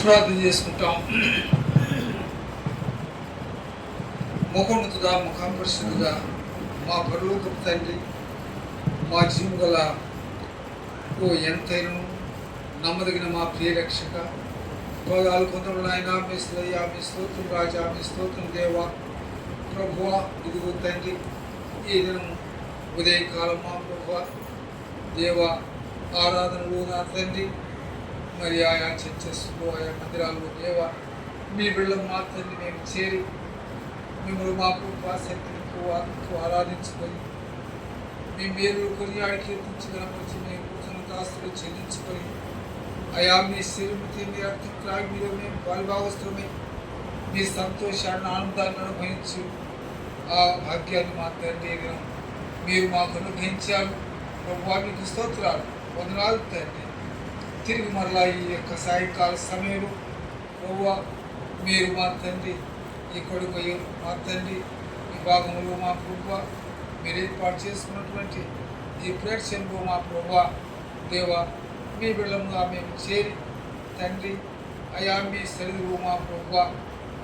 ప్రార్థన చేసుకుంటాం. మహోన్నతుడా, మహాపరిశుద్ధుడా, మా పరలోకపు తండ్రి, మా జీవం గల ఓ ఎంతైనా నమ్మదగిన మా ప్రియ రక్షక, భోగాలు కొందరు ఆయన మీ శ్రయ్యా, మీ స్తోత్రం రాజా, మీ స్తోత్రం దేవా, ప్రభువా. ఇదిగో తండ్రి, ఈ దినం ఉదయకాలం మా ప్రభువా దేవా ఆరాధనలు నా తండ్రి, మరి ఆయా చర్చస్లో ఆయా మందిరాల్లో దేవా మీ బిళ్ళం మా తండ్రి మేము చేరి మిమ్మల్ని మా కృపాశక్తితో ఆరాధించుకొని మీ మేలు కొనియాడి కీర్తించి కనపరిచి మేము కృతజ్ఞతాస్తులు చెల్లించుకొని అయా మీ శరీరముతి మీ రక్తం త్రాగి మీలో మేము పాలుభాగస్తులమై మీ సంతోషాన్ని ఆనందాన్ని అనుభవించి ఆ భాగ్యాన్ని మా తండ్రి మీరు మాకు అనుగ్రహించారు. ప్రభువా మీకు స్తోత్రాలు, వందనాలు తండ్రి. తిరిగి మరలా ఈ యొక్క సాయంకాల సమయంలో ప్రభువా మీరు మా తండ్రి ఈ కొడుకు మా తండ్రి ఈ భాగంలో మా ప్రభువా మీరు ఏర్పాటు చేసుకున్నటువంటి ఈ ప్రేక్షణలో మా ప్రభువా దేవా మీ బిడ్డలుగా మేము చేరి తండ్రి అయా మీ సరిదిలో మా ప్రభువా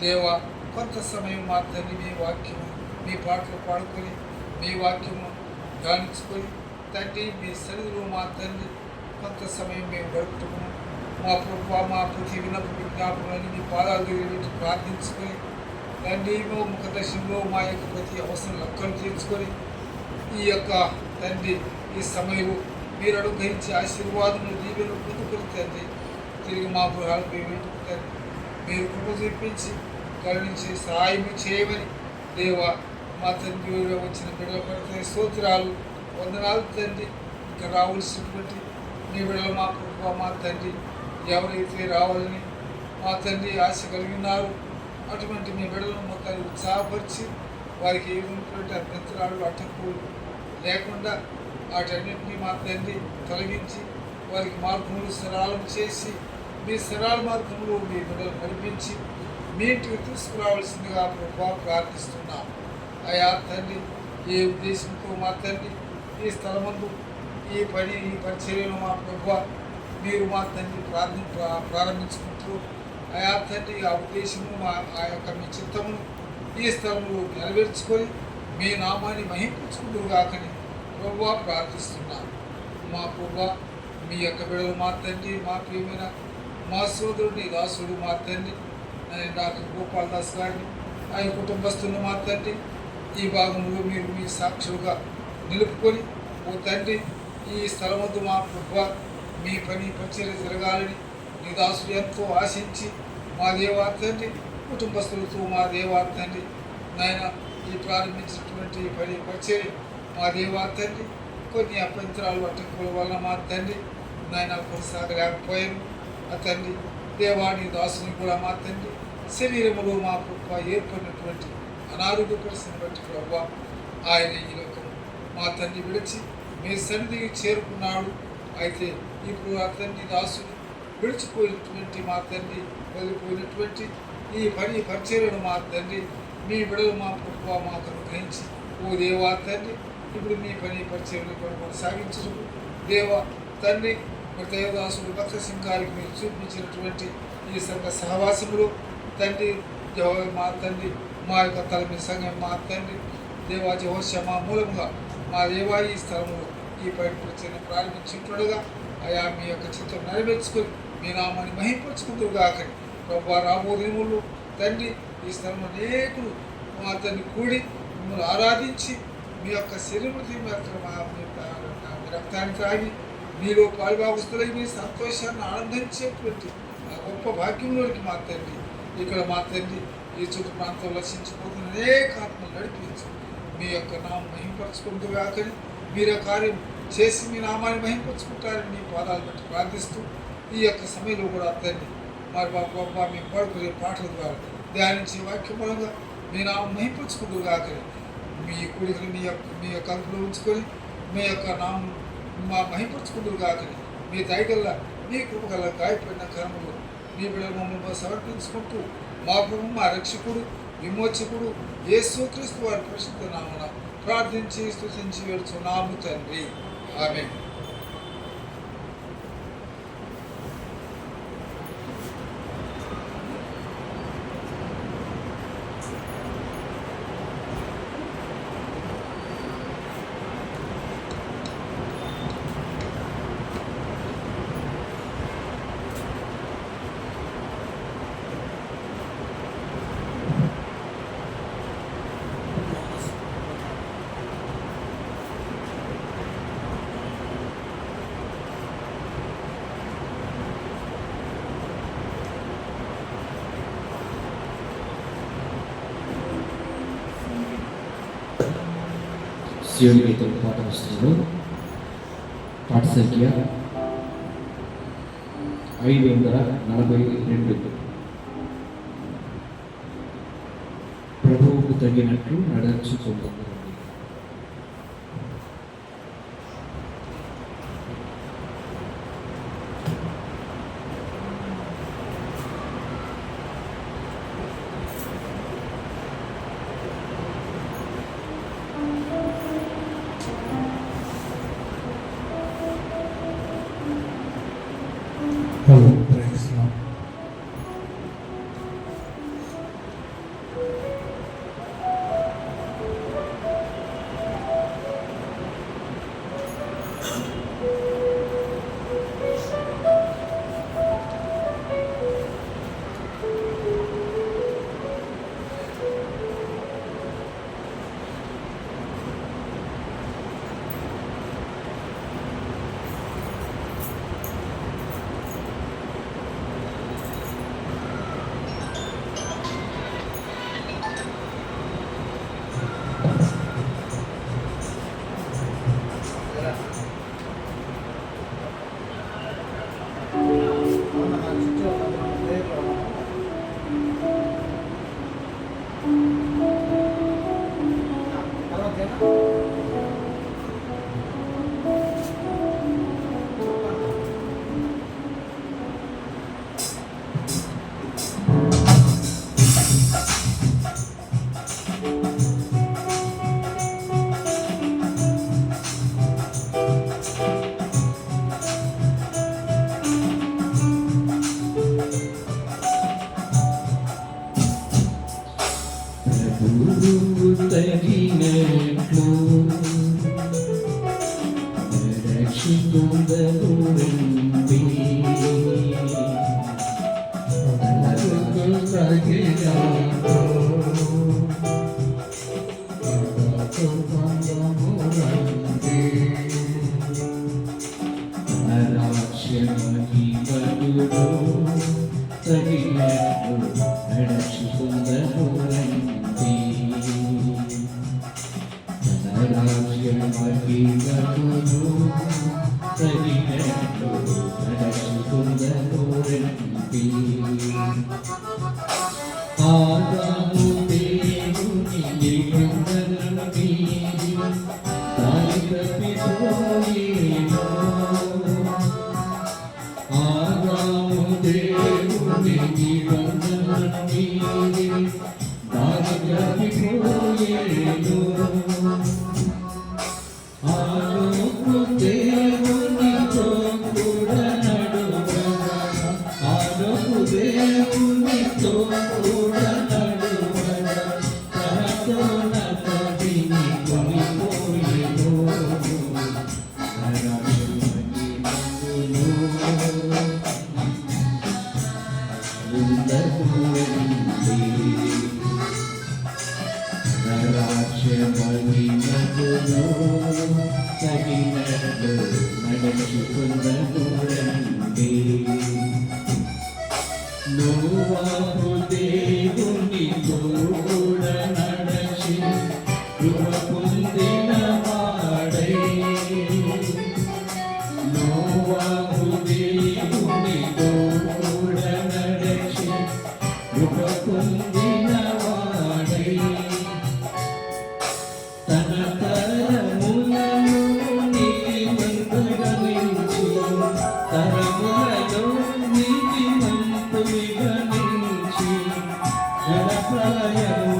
దేవా కొంత సమయం మా తండ్రి మీ వాక్యము మీ పాటలు పాడుకొని మీ వాక్యము ధ్యానించుకొని తండ్రి మీ సరిదిలో మా తండ్రి కొంత సమయం మేము గడుపుతున్నాము. మా ప్రభువా మా ప్రతి విజ్ఞాపనని మీ పాదాలు దగ్గర ప్రార్థించుకొని తండ్రి ముఖదర్శనంలో మా యొక్క ప్రతి అవసరం లెక్కలు తీర్చుకొని ఈ యొక్క తండ్రి ఈ సమయంలో మీరు అనుగ్రహించి ఆశీర్వాదములు దీవెను పొందుకొని తండ్రి తిరిగి మా గృహాలకు వెళ్ళుకు తండ్రి మీరు కృప చూపించి కరుణించి సహాయం చేయమని దేవా మా తండ్రి వచ్చిన బిడ్డల పడితే స్తోత్రాలు, వందనాలు తండ్రి. ఇంకా రావాల్సినటువంటి మీ బిడ్డలు మా ప్రభువా మా తండ్రి ఎవరైతే రావాలని మా తండ్రి ఆశ కలిగినారు అటువంటి మీ బిడ్డలను మొత్తాన్ని ఉత్సాహపరిచి వారికి ఏ విధమైనటువంటి అభ్యంతరాలు అడ్డంకులు లేకుండా వాటన్నింటినీ మా తండ్రి తొలగించి వారికి మార్గములు సరళం చేసి మీ సరళ మార్గంలో మీ బిడ్డలు నడిపించి మీ ఇంటికి తీసుకురావాల్సిందిగా ప్రభువా ప్రార్థిస్తున్నాం. అయా తండ్రి ఏ ఉద్దేశంతో మా తండ్రి ఈ స్థలమందు ఈ పరిచర్యను మా ప్రభువా మీరు మా తండ్రి ప్రారంభించుకుంటూ అయా తండ్రి ఆ ఉద్దేశము ఆ యొక్క మీ చిత్తమును ఈ స్థలంలో నెరవేర్చుకొని మీ నామాన్ని మహించుకుంటూ కాకని ప్రభువా ప్రార్థిస్తున్నాను. మా ప్రభువా మీ యొక్క బిడ్డలు మా తండ్రి మా ప్రియమైన మా సోదరుడి దాసుడు మా తండ్రి డాక్టర్ గోపాల్ దాస్ గారిని ఆయన కుటుంబస్తున్న మా తండ్రి ఈ భాగంలో మీరు మీ సాక్షులుగా నిలుపుకొని ఓ తండ్రి ఈ స్థలం వద్ద మా ప్రభువా మీ పని పరిచర్య జరగాలని నీ దాసుడు ఎంతో ఆశించి మా దేవా తండ్రి కుటుంబస్తులతో మా దేవా తండ్రి నాయన ఈ ప్రారంభించినటువంటి పని పరిచర్య మా దేవా తండ్రి కొన్ని అభ్యంతరాలు అడ్డంకుల వల్ల మా తండ్రి నాయన కొనసాగలేకపోయాను. ఆ తండ్రి దేవాని దాసుని కూడా మా తండ్రి శరీరంలో మా ప్రభువా ఏర్పడినటువంటి అనారోగ్య పరిస్థితిని బట్టి ప్రభువా ఆయన ఈ లోకము మా తండ్రి విడిచి మీ సన్నిధికి చేరుకున్నాడు. అయితే ఇప్పుడు ఆ తండ్రి దాసుని విడిచిపోయినటువంటి మా తండ్రి వదిలిపోయినటువంటి ఈ పని పరిచర్యను మా తండ్రి మీ బిడలు మా ప్రభువా మాకు అనుగ్రహించి ఓ దేవా తండ్రి ఇప్పుడు మీ పని పరిచర్యను కొనసాగించడం దేవా తండ్రి దేవదాసుడు భక్త సింగారికి మీరు చూపించినటువంటి ఈ సంఘ సహవాసములు తండ్రి మా తండ్రి మా యొక్క తలమి సంఘం మా తండ్రి దేవా జహోష మా మూలముగా మా దేవా ఈ స్థలములో ఈ పైన పరిచయం ప్రారంభించుంటుండగా అయా మీ యొక్క చిత్తం నెరవేర్చుకొని మీ నామాన్ని మహింపరుచుకుంటూ కాకని ప్రభువా రాబో దినములు తండ్రి ఈ స్థలంలో అనేకులు మా తండ్రి కూడి మిమ్మల్ని ఆరాధించి మీ యొక్క శరీరముతి మీ రక్తాన్ని త్రాగి మీలో పాలుభాగస్తులై మీ సంతోషాన్ని ఆనందించేటువంటి ఆ గొప్ప భాగ్యంలోనికి మా తండ్రి ఇక్కడ మా తండ్రి ఈ చుట్టూ ప్రాంతంలో లక్షించిపోతున్న అనేక ఆత్మలు నడిపించి మీ యొక్క నామం మహింపరచుకుంటూ కాకని మీరు కార్యం చేసి మీ నామాన్ని మహింపరచుకుంటారని మీ పాదాలు బట్టి ప్రార్థిస్తూ ఈ యొక్క సమయంలో కూడా తండ్రి మరి బాబా మీ పాడుకునే పాటల ద్వారా ధ్యానించే వాక్య మూలంగా మీ నామం మహింపరచుకుంటూ కాకని మీ కుడికలు మీ యొక్క అదుపులో ఉంచుకొని మీ యొక్క నామం మా మహింపరచుకుంటూ కాకని మీ దయగల్లా మీ కృపగల గాయపడిన కర్మలు మీ బిడ్డల మమ్మల్ని సమర్పించుకుంటూ మా ప్రభు మా రక్షకుడు విమోచకుడు యేసుక్రీస్తు వారి పరిశుద్ధ నామమున ప్రార్థించి స్తుతించి వేడుచున్నాము తండ్రి. ఆమేన్. సియోని గీతం పాట వస్తుంది. పాట సంఖ్య 542. ప్రభువుకు తగినట్లు నడుచుకుంటుంది. Hello, praise Lord. తగినట్లు రక్షించుకొందరు రండి. Jaya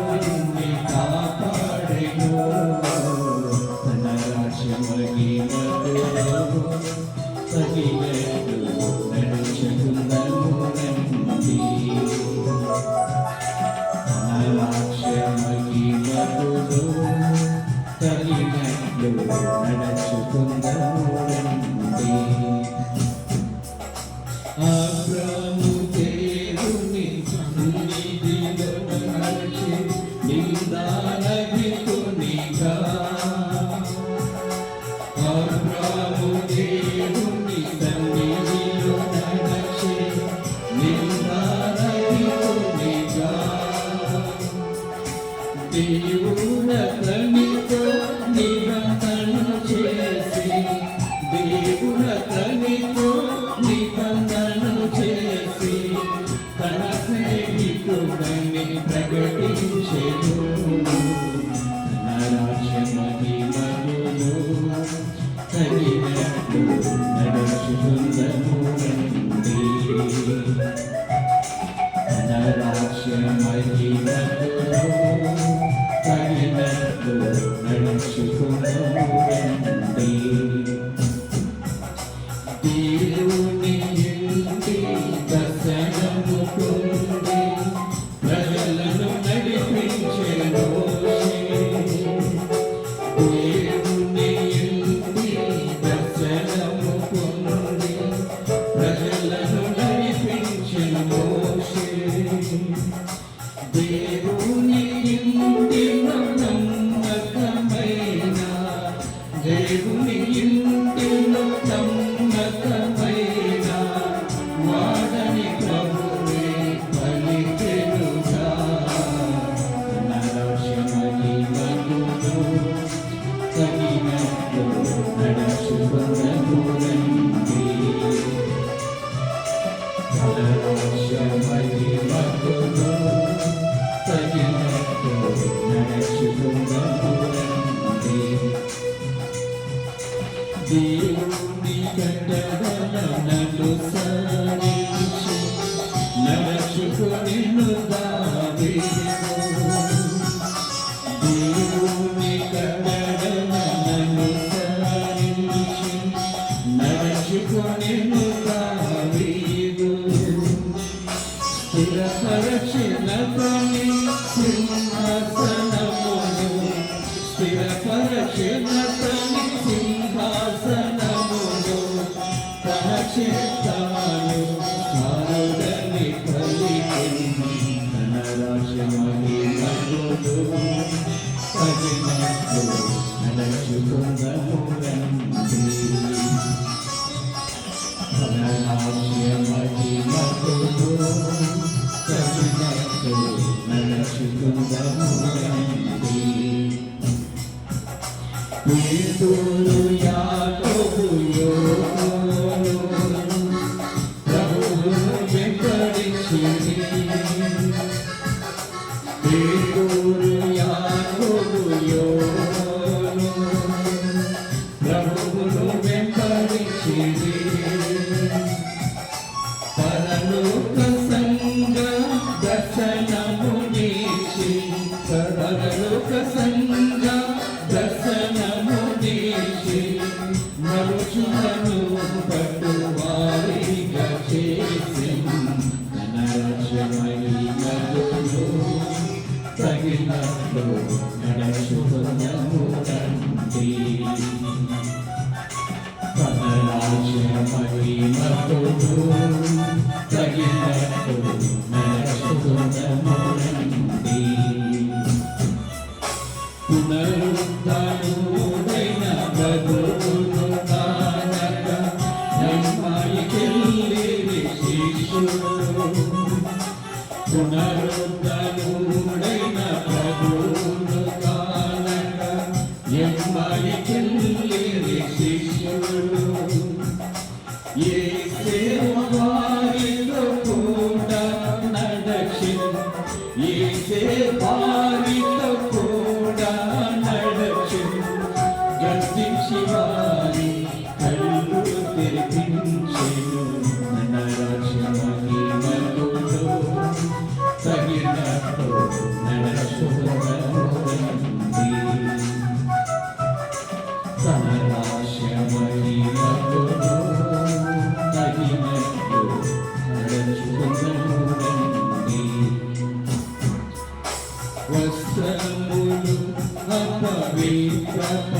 ప్రకటించెను తన రాజ్య మహిమను తగినట్లు నడుచుకుందము రండి తన రాజ్య మహిమను తగినట్లు నడుచుకుందము రండి దేవుని ఇంటి దర్శనము పొంది ప్రజలను నడిపించెను దేవుని ఇంటి దర్శనము పొంది ప్రజలను నడిపించెను దేవుని ఇంటి నమ్మకమైన దేవుని ఇంటిలో నమ్మకమైన వాడని ప్రభువే పలికెనుగా తన రాజ్య మహిమను తగినట్లు నడుచుకొనుము రండి తన రాజ్య మహిమను తగినట్లు నడుచుకొనుము రండి దేవుని కట్టడలను సారించి నడుచుకొనెను దావీదు దేవుని కట్టడలను సారించి నడుచుకొనెను దావీదు స్థిరపరచిన పని సింహాసనమును స్థిరపరచిన పని సింహాసనమును తన చిత్తమును సారుడని పలికెను తన రాజ్య మహిమను తగినట్లు నడుచుకొనుము రండి తన రాజ్య మహిమను తగినట్లు నడుచుకొనుము రండి పేతురు యాకోబు యోహాను ప్రభువును వెంబడించిరి పేతురు యాకోబు యోహాను ప్రభువును వెంబడించిరి పరలోక సంఘ దర్శనము నీచి పరలోక సంఘ దర్శనము నీచి మరుచులను పట్టువారిగా చేసి తన రాజ్య మహిమను తగినట్లు నడుచుకొనుము రండి తన రాజ్య మహిమను తగినట్లు నడుచుకొనుము రండి పునరుద్ధానుడైన ప్రభువును కానక నమ్మాయికెళ్ళిరి శిష్యులు పునరుద్ధానుడైన ప్రభువును కానక నమ్మాయికెళ్ళిరి శిష్యులు యేసే వారితో కూడా నడచెను యేసే వారితో కూడా నడచెను గర్జించి వారి కళ్ళు తెరిపించెను తన రాజ్య మహిమను తగినట్లు నడుచుకొనుము రండి తన రాజ్య మహిమను తగినట్లు నడుచుకొనుము రండి వస్త్రములు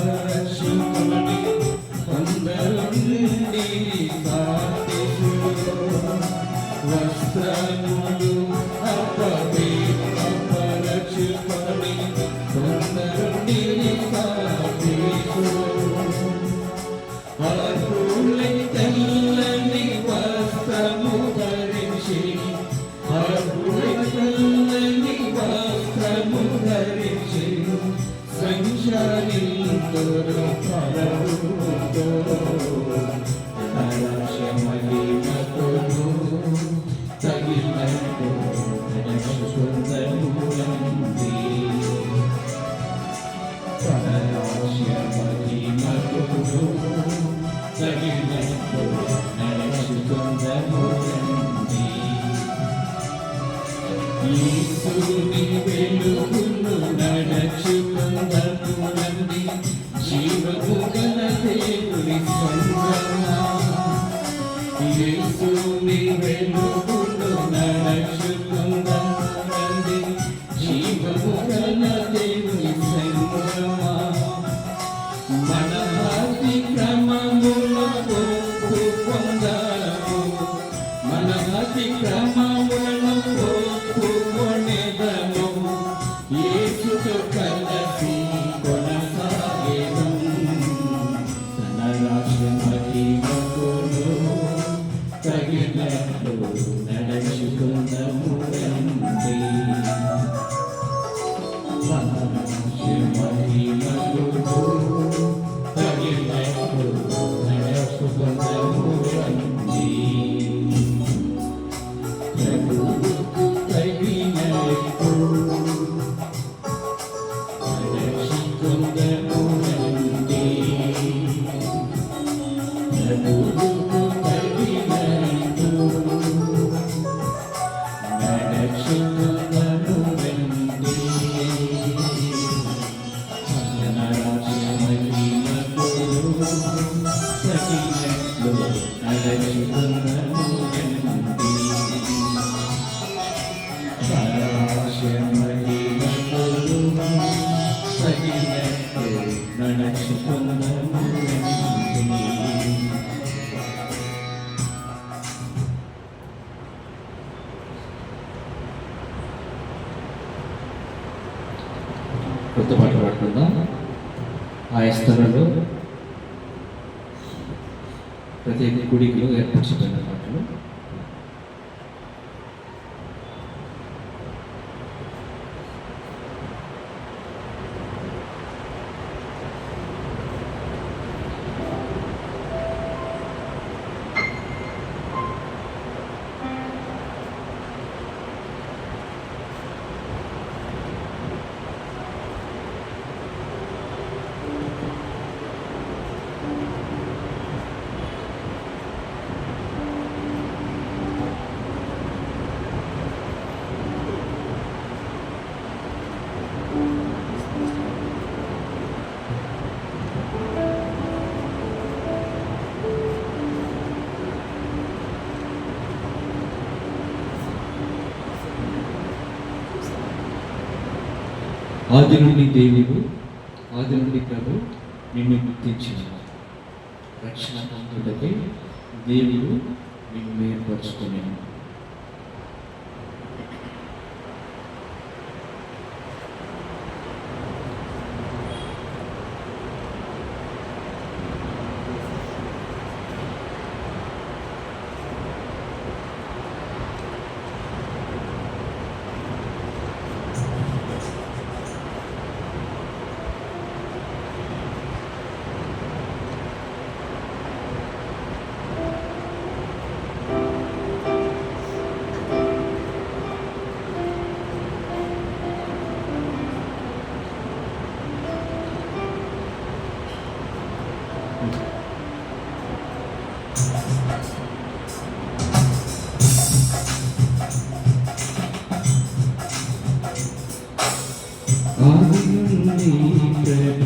అపవిత్రపరచుకొని కొందరుండి సాటిసులు వస్త్రములు అపవిత్రపరచుకొని కొందరుండి సాటిసులు అర్హులై తెల్లని వస్త్రము ధరించి అర్హులై తెల్లని వస్త్రము ధరించి సంచరింతురు ప్రభువుతో తన రాజ్య మహిమను తగినట్లు నడుచుకొనుము రండి మహిమకు తగినట్టు నడుచుకుందము రండి. యేసుని వెలుగును నడుచుకుందము రండి. జీవము గల దేవుని సంగమా, యేసుని వెలుగును నడుచుకుందము రండి. జీవము గల దేవుని సంగమా, మన అతిక్రమములకు పొందము, మన అతిక్రమములను పొందెదము. యేసుతో కలిసి కొనసాగెదము. తన రాజ్య మహిమకును తగినట్టు నడుచుకుందము రండి. తన రాజ్య మహిమకును తగినట్టు నడుచుకుందము రండి. ప్రభువుకు తగినట్టు నడుచుకుందము రండి. ప్రభువుకు తగినట్టు నడుచుకుందము రండి. తన రాజ్య మహిమకును తగినట్టు నడుచుకుందము రండి. తన రాజ్య మహిమకును తగినట్టు నడుచుకుందము రండి. కొత్త పాట పాడుకుందాం. ఆ స్థలంలో ప్రతి గుడిలో ఏర్పరచబడిన పాటలు. ఆది నుండి దేవుడు, ఆది నుండి ప్రభు నిన్ను గుర్తించిన రక్షణ పొందుటకై దేవుడు నిన్ను ఏర్పరచుకున్నాను. ఆది నుండి ప్రభు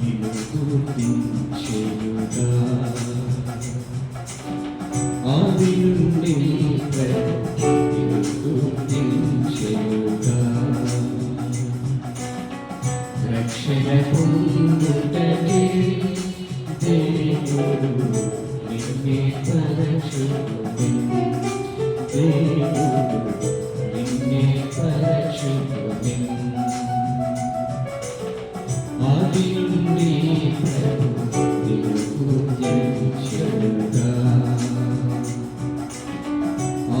నిన్ను గుర్తించెనుగా, ఆది నుండి ప్రభు నిన్ను గుర్తించెనుగా. రక్షణ పొందుటకే దేవుడు నిన్నే పరచుకొనెను, దేవుడు నిన్నే పరచుకొనెను. ఆది నుండి ప్రభు నిన్ను గుర్తించెనుగా,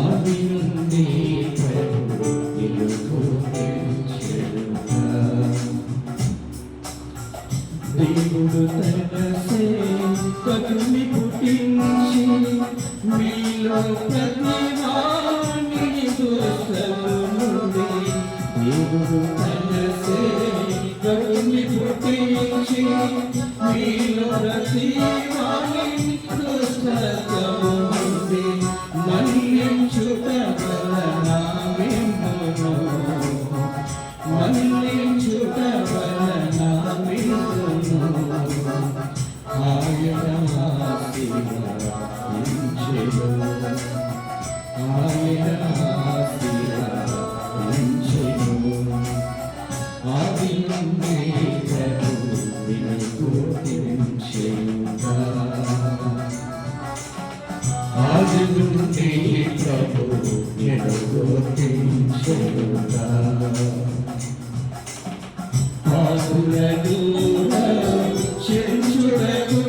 ఆది నుండి ప్రభు నిన్ను గుర్తించెనుగా. దేవుడు తన సేవకుని పుట్టించి మీలో ప్రతి వానిని దుష్టల నుండి, దేవుడు తన సేవకుని పుట్టించి గుర్తించెనుగా. పాపులను రక్షించుటకు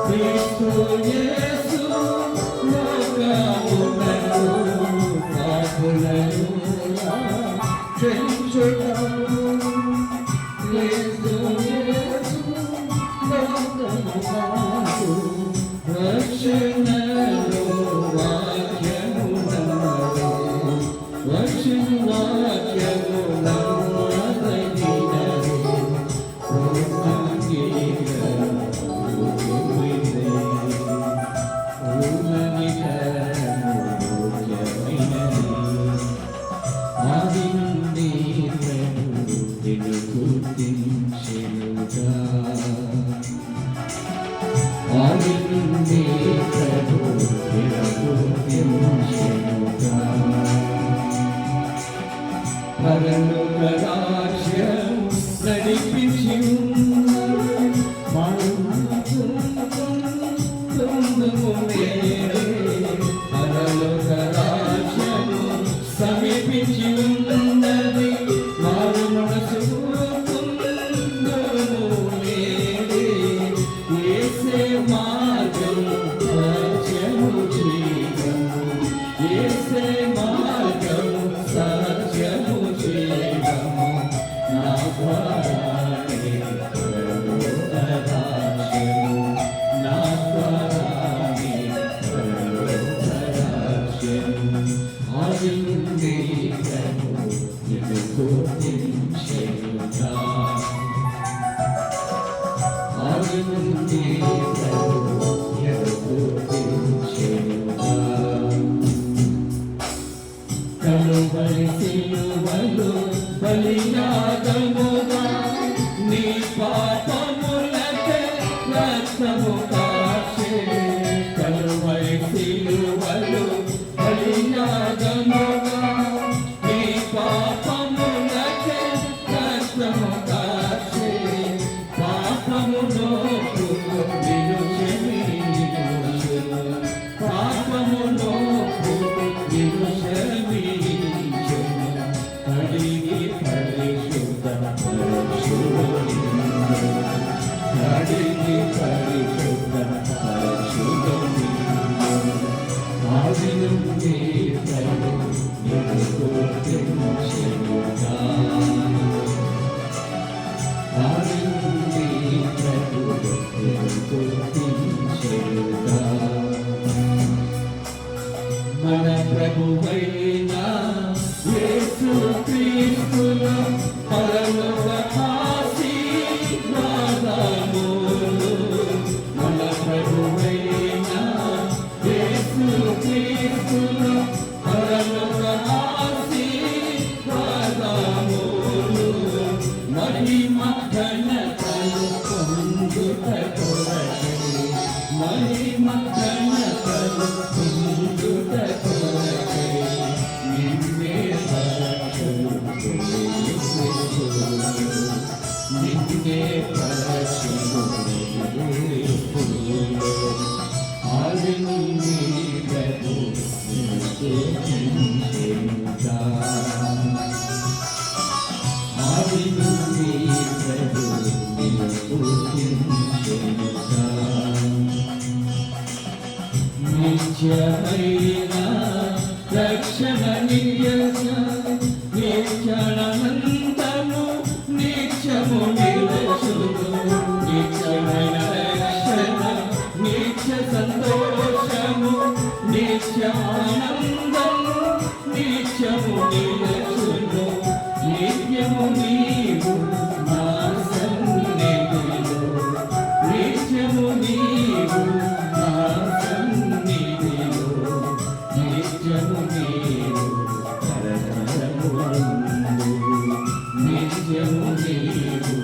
క్రీస్తు యేసు లోకమునకు పాపులను రక్షించుటకు క్రీస్తు యేసు లోకమునకు రక్షణలో వాక్యమున్నది. రక్షణ వాక్యమున్నది. ఆది నుండి నిన్ను గుర్తించెనుగా. ఆది నుండి ప్రభు నిన్ను గుర్తించెనుగా. పరలోక రాజ్యం నడిపించి పరలోక రాజ్యము సమీపించి ఉన్నది. వారు మనసు యేసే మార్గం సత్యము జీవము. యేసే మార్గం సత్యము జీవము. నా ద్వారానే పరలోక రాజ్యము. నా ద్వారానే పరలోక రాజ్యము. ఆది నుండి ప్రభు నిన్ను గుర్తించెనుగా. ఆది నుండి ప్రభు నిన్ను గుర్తించెనుగా. కలువరి సిలువలో బలియాగముగా నీ పాపములకే రక్తము కార్చె. కలువరి సిలువలో బలియాగముగా నీ పాపములకే రక్తము కార్చె. పాపములో నిన్ను క్షమించెను. పాపములో నిన్ను క్షమించెను. కడిగి పరిశుద్ధపరచును. కడిగి పరిశుద్ధపరచును. ఆది నుండి ప్రభు నిన్ను గుర్తించెనుగా. ఆది నుండి ప్రభు నిన్ను గుర్తించెనుగా. మన ప్రభువైన యేసు క్రీస్తును పరలోక ఆశీర్వాదములు. మన ప్రభువైన యేసు క్రీస్తును పరలోక ఆశీర్వాదములు. మహిమ ఘనతలు పొందుట కొరకై. మహిమ ఘనతలు పొందుట కొరకై. నిన్నే నిన్నే ఆది నుండి ప్రభు నిన్ను గుర్తించెనుగా. ఆది నుండి ప్రభు నిన్ను గుర్తించెనుగా. నిత్యమైన రక్షణ నిత్యానందము నిత్యము నిలుచును. నిత్యమైన రక్షణ నిత్య సంతోషము నిత్యానందము నిత్యము నిలుచును. నిత్యము నీవు నా సన్నిధిలో. నిత్యము నీవు నా సన్నిధిలో. నిత్యము నీవు తరతరములందు. నిత్యము నీవు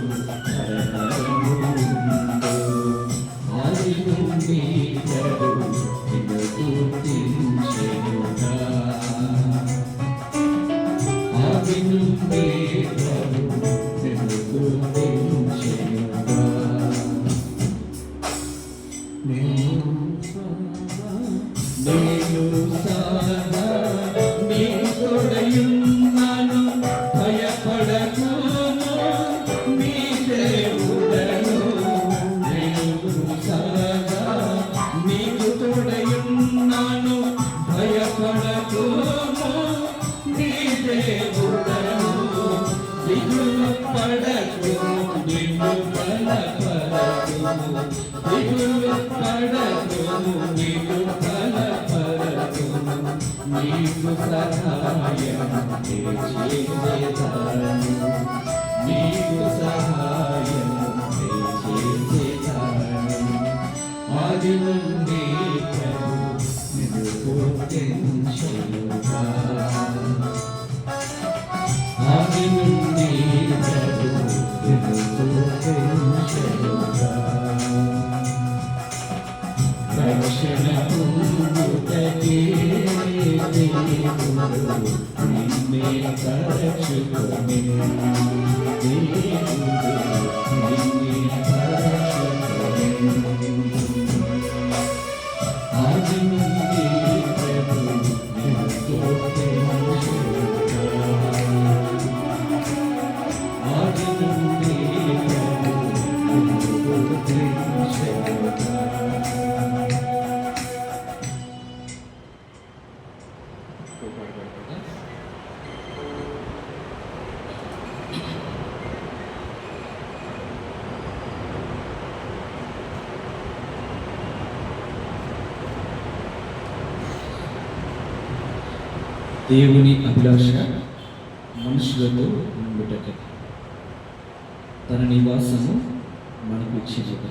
తరతరములందు. ఆది నుండి ప్రభు నిన్ను గుర్తించెనుగా. సహాయం చేసేదాను, నీకు సహాయం చేసేదాను. ఆది నుండి ప్రభు నిన్ను పూజించుగా, ఆది నుండి ప్రభు నిన్ను పూజించుగా. రక్షణ పొందుటకే దేవుడు నిన్నే పరచుకొని, దేవుడు నిన్నే పరచుకొని. ఆది నుండి ప్రభు నిన్ను పూజించుగా, ఆది నుండి ప్రభు నిన్ను పూజించుగా. దేవుని అభిలాష మనుషులతో ఉండుటకే, తన నివాసము మనకు ఇచ్చినది.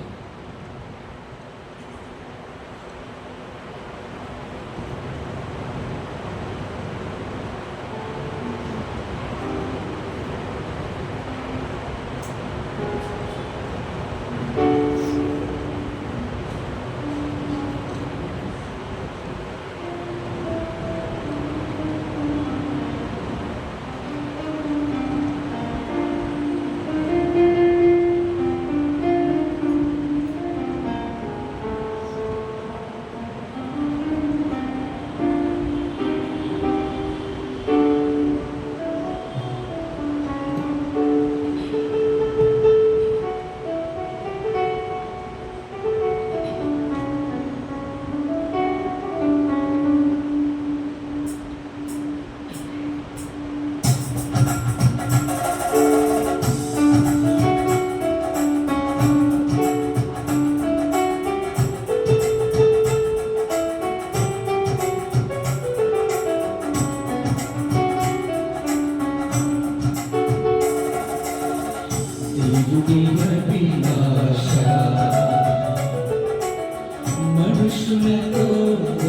మనుషులతో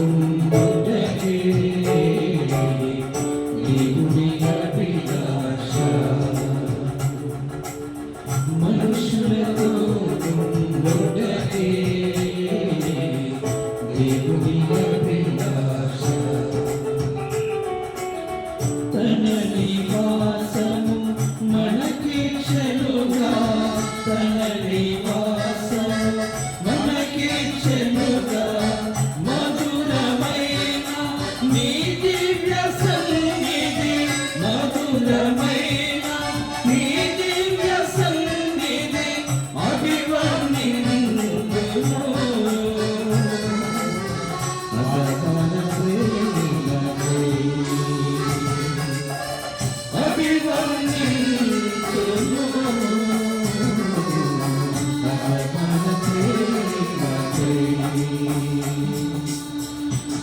ఉండుటకే, దేవుని అభిలాష మనుషులతో ఉండుటకే, దేవుని అభిలాష. తన నివాసము మనకిచ్చెనుగా, తన నివాసము మనకిచ్చెనుగా. మధురమైన నీ దివ్య సన్నిధి, మధురమైన నీ దివ్య సన్నిధి అభివర్ణింతును. అసమాన ప్రేమలే అభివర్ణింతును. అసమాన ప్రేమలే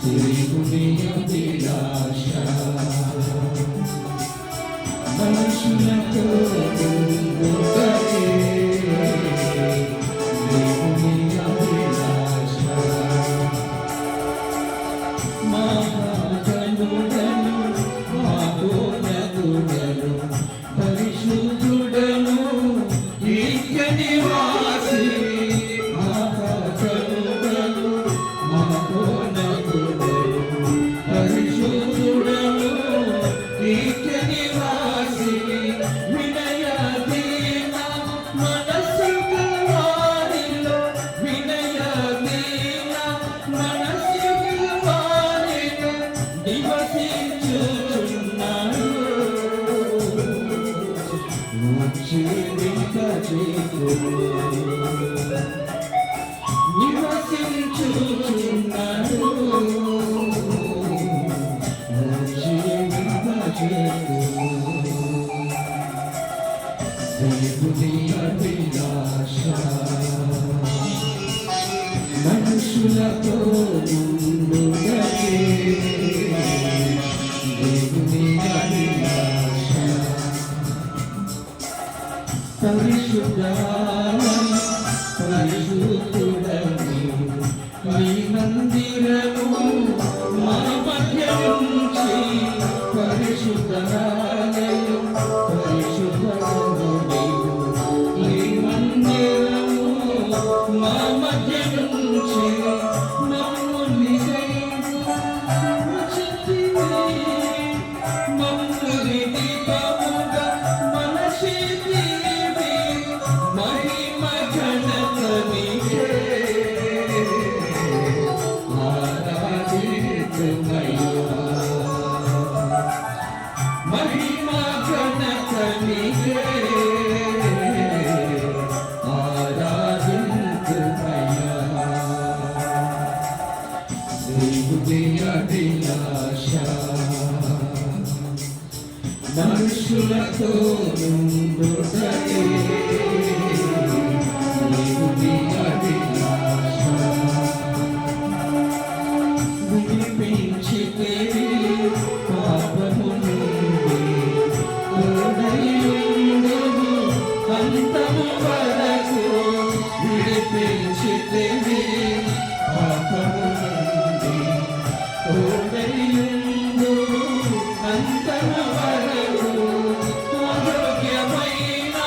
దేవుని అభిలాష మనుషులతో ఉండుటకే, దేవుని అభిలాష. మహాగణుడను మహోన్నతుడను పరిశుద్ధుడను నిత్య నివాసి, మహాగణుడను మహోన్నతుడను పరిశుద్ధుడను నిత్య నివాసి. వినయదీన మనస్సు గలవారిలో, వినయదీన మనస్సు గలవారిలో నివసించుచున్నాడు. నివసించుచున్నాడు. దేవుని అభిలాష మనుషులతో ఉండుటకే, పరిశుద్ధాలయం పరిశుద్ధుడని నీ మందిరము మా మధ్య నుంచి పరిశుద్ధాలయం పరిశుద్ధుడని నీ మందిరము మా మధ్య నుంచి మమ్ముని మహిమా ఘనత నీకే ఆరాధించుమయ్యా దేవుని అభిలాష మనుషులతో నుండుటయే దేవుని అభిలాష విడిపించితే పాపము నుండి తోడైయుండుము అంతము వరకు విడిపించితే పాపము నుండి తోడైయుండుము అంతము వరకు ఆరోగ్యమైన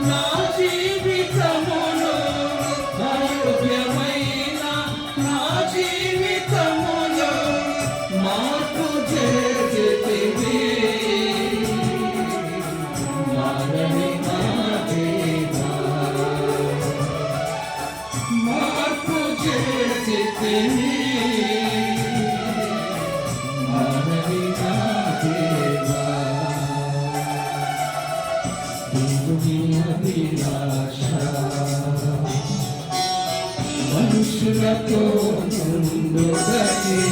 నా జీవితమును ఆరోగ్యమైన నా జీవితమును మార్పు చేసితివి మారని నా దేవా మార్పు చేసితివి మారని నా దేవా దేవుని అభిలాష మనుషులతో నుండుటయే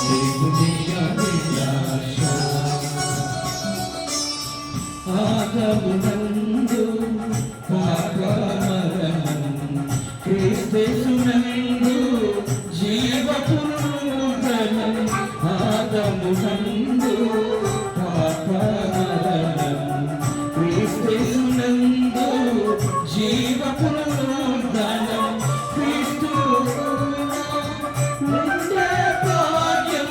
దేవుని అభిలాష ఆగమునందు పాపమరణం క్రీస్తునందు జీవపునరుద్ధరణం ఆగమునందు పాపమరణం క్రీస్తునందు జీవపునరుద్ధరణం క్రీస్తు నిండే భాగ్యం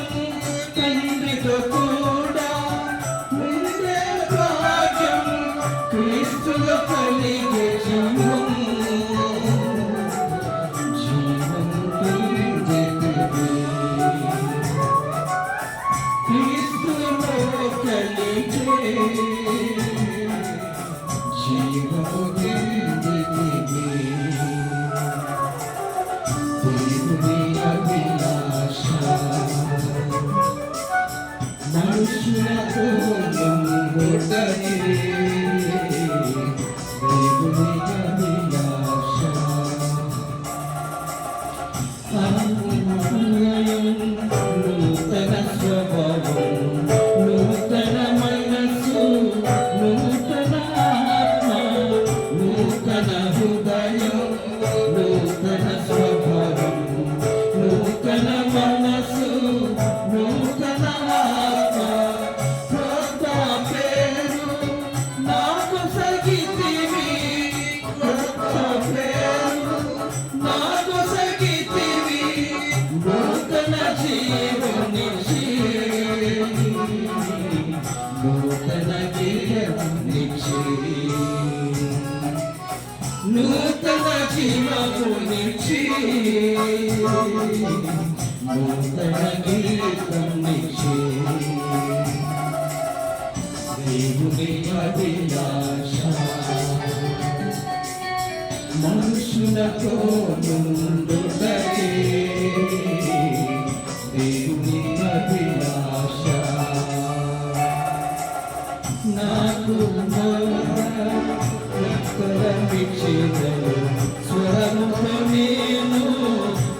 తండ్రితో కూడా నిండే భాగ్యం క్రీస్తులో కలిగే జీవం జీవం పొందితివి క్రీస్తులో కలిగే జీవము పొందితివి దేవుని అభిలాష మనుషులతో నుండుటయే దేవుని అభిలాష ఆత్మహృదయం నూతన స్వభావం నూతన మనస్సు నూతన ఆత్మ నూతన హృదయం నూతన స్వభావం నూతన మనస్సు నూతన ఆత్మ క్రొత్త పేరు నాకు సగితివి క్రొత్త పేరు నాకు సగితివి నూతన జీవనిచ్చి నూతన జీవనిచ్చి నూతన జీవమునిచ్చి నూతన గీతమునిచ్చి దేవుని అభిలాష మనుషులతో నుండుటయే దేవుని అభిలాష నాకు ఉత్తరమిచ్చేదను స్వరముతో నేను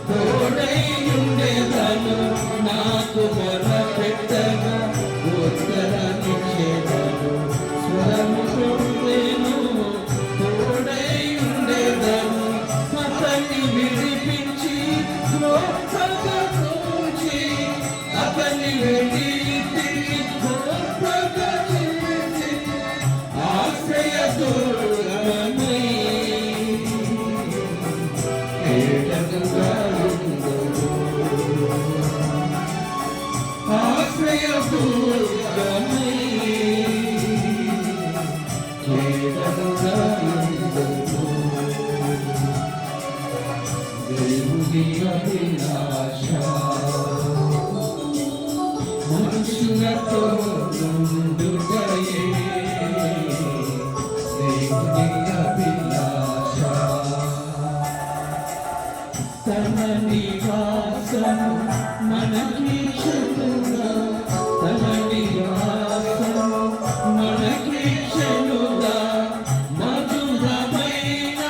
తోడైయుండెదను నాకు మొరపెట్టగా ఉత్తరమిచ్చేదను స్వరముతో నేను తోడైయుండెదను అతన్ని విడిపించి గొప్పగా పూచి అతన్ని విడిపించి గొప్పగా చేసి ఆశ్రయతో దేవుని అభిలాష మనుషులతో నుండుటయే దేవుని అభిలాష తన నివాసము మనకి క్షణుగా తన నివాసము మనకి క్షణుగా మధురమైన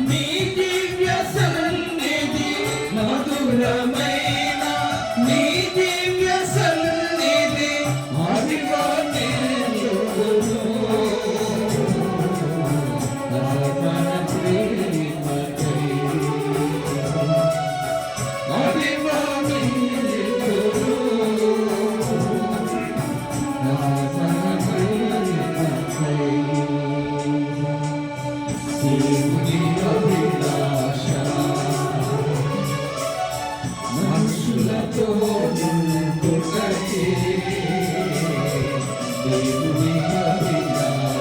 నీ దివ్య సన్నిధి మధురమైన నీ దివ్య సన్నిధి అదిగో నేను మన ప్రేమకై అదిగో దేవుని అభిలాష మనుషులతో నుండుటయే దేవుని అభిలాష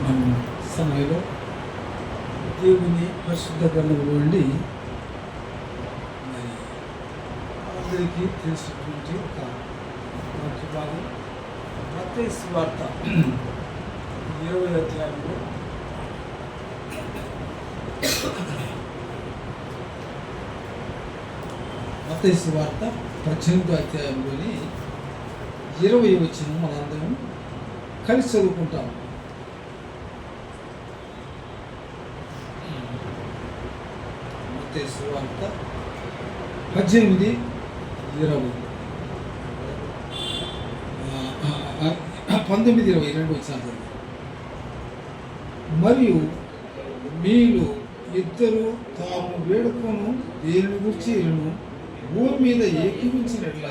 మనం సమయంలో దేవుని పరిశుద్ధ గ్రంథంలో నుండి మరి అందరికీ తెలిసినటువంటి ఒక వాక్య భాగం మత్తయి సువార్త 20వ అధ్యాయంలో మత్తయి సువార్త 18వ అధ్యాయంలోని 20వ వచనం మనందరం కలిసి చదువుకుంటాం. మత్తయి సువార్త 18:20 19:20 రెండు వచ్చాను. మరియు మీలో ఇద్దరు తాము వేడుకొను దేని గురించి భూమి మీద ఏకీవించినట్ల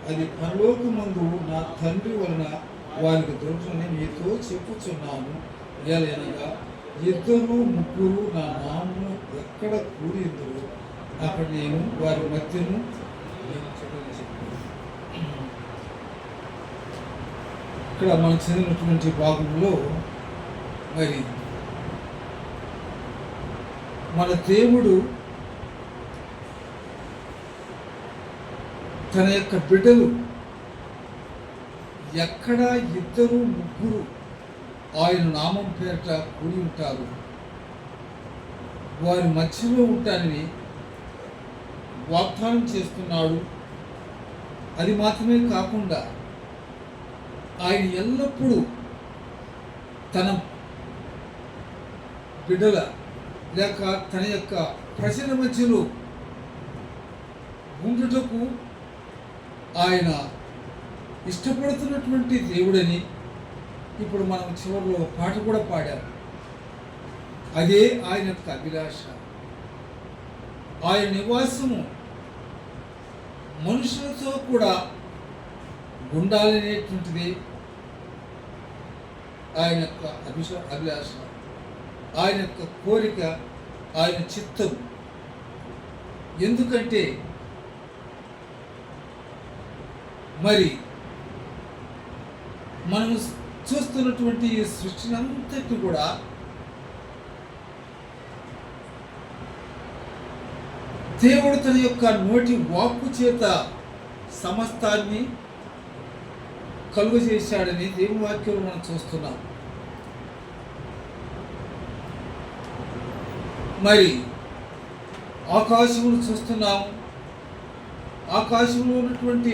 అది పరలోకమందు నా తండ్రి వలన వారికి దొరుకుతుందని మీతో చెప్పుచున్నాను. ఏలైనగా ఇద్దరు ముగ్గురు నా నామమున ఎక్కడ కూడిద్దరు అక్కడ నేను వారి మధ్యను ఇక్కడ మనం చదివినటువంటి భాగంలో మరి మన దేవుడు తన యొక్క బిడ్డలు ఎక్కడ ఇద్దరు ముగ్గురు ఆయన నామం పేరిట కూడి ఉంటారు వారి మధ్యలో ఉంటానని వాగ్దానం చేస్తున్నాడు. అది మాత్రమే కాకుండా ఆయన ఎల్లప్పుడూ తన బిడ్డల లేక తన యొక్క ప్రజల మధ్యలో ఉండుటకు ఆయన ఇష్టపడుతున్నటువంటి దేవుడని ఇప్పుడు మనం చివరిలో పాట కూడా పాడారు. అదే ఆయన యొక్క అభిలాష. ఆయన నివాసము మనుషులతో కూడా ఉండాలనేటువంటిది ఆయన యొక్క అభిలాష, ఆయన యొక్క కోరిక, ఆయన చిత్తం. ఎందుకంటే మరి మనం చూస్తున్నటువంటి ఈ సృష్టిని అంతటి కూడా దేవుడు తన యొక్క నోటి వాక్కు చేత సమస్తాన్ని కలుగజేశాడని దేవుని వాక్యంలో మనం చూస్తున్నాం. మరి ఆకాశమును చూస్తున్నాము. ఆకాశంలో ఉన్నటువంటి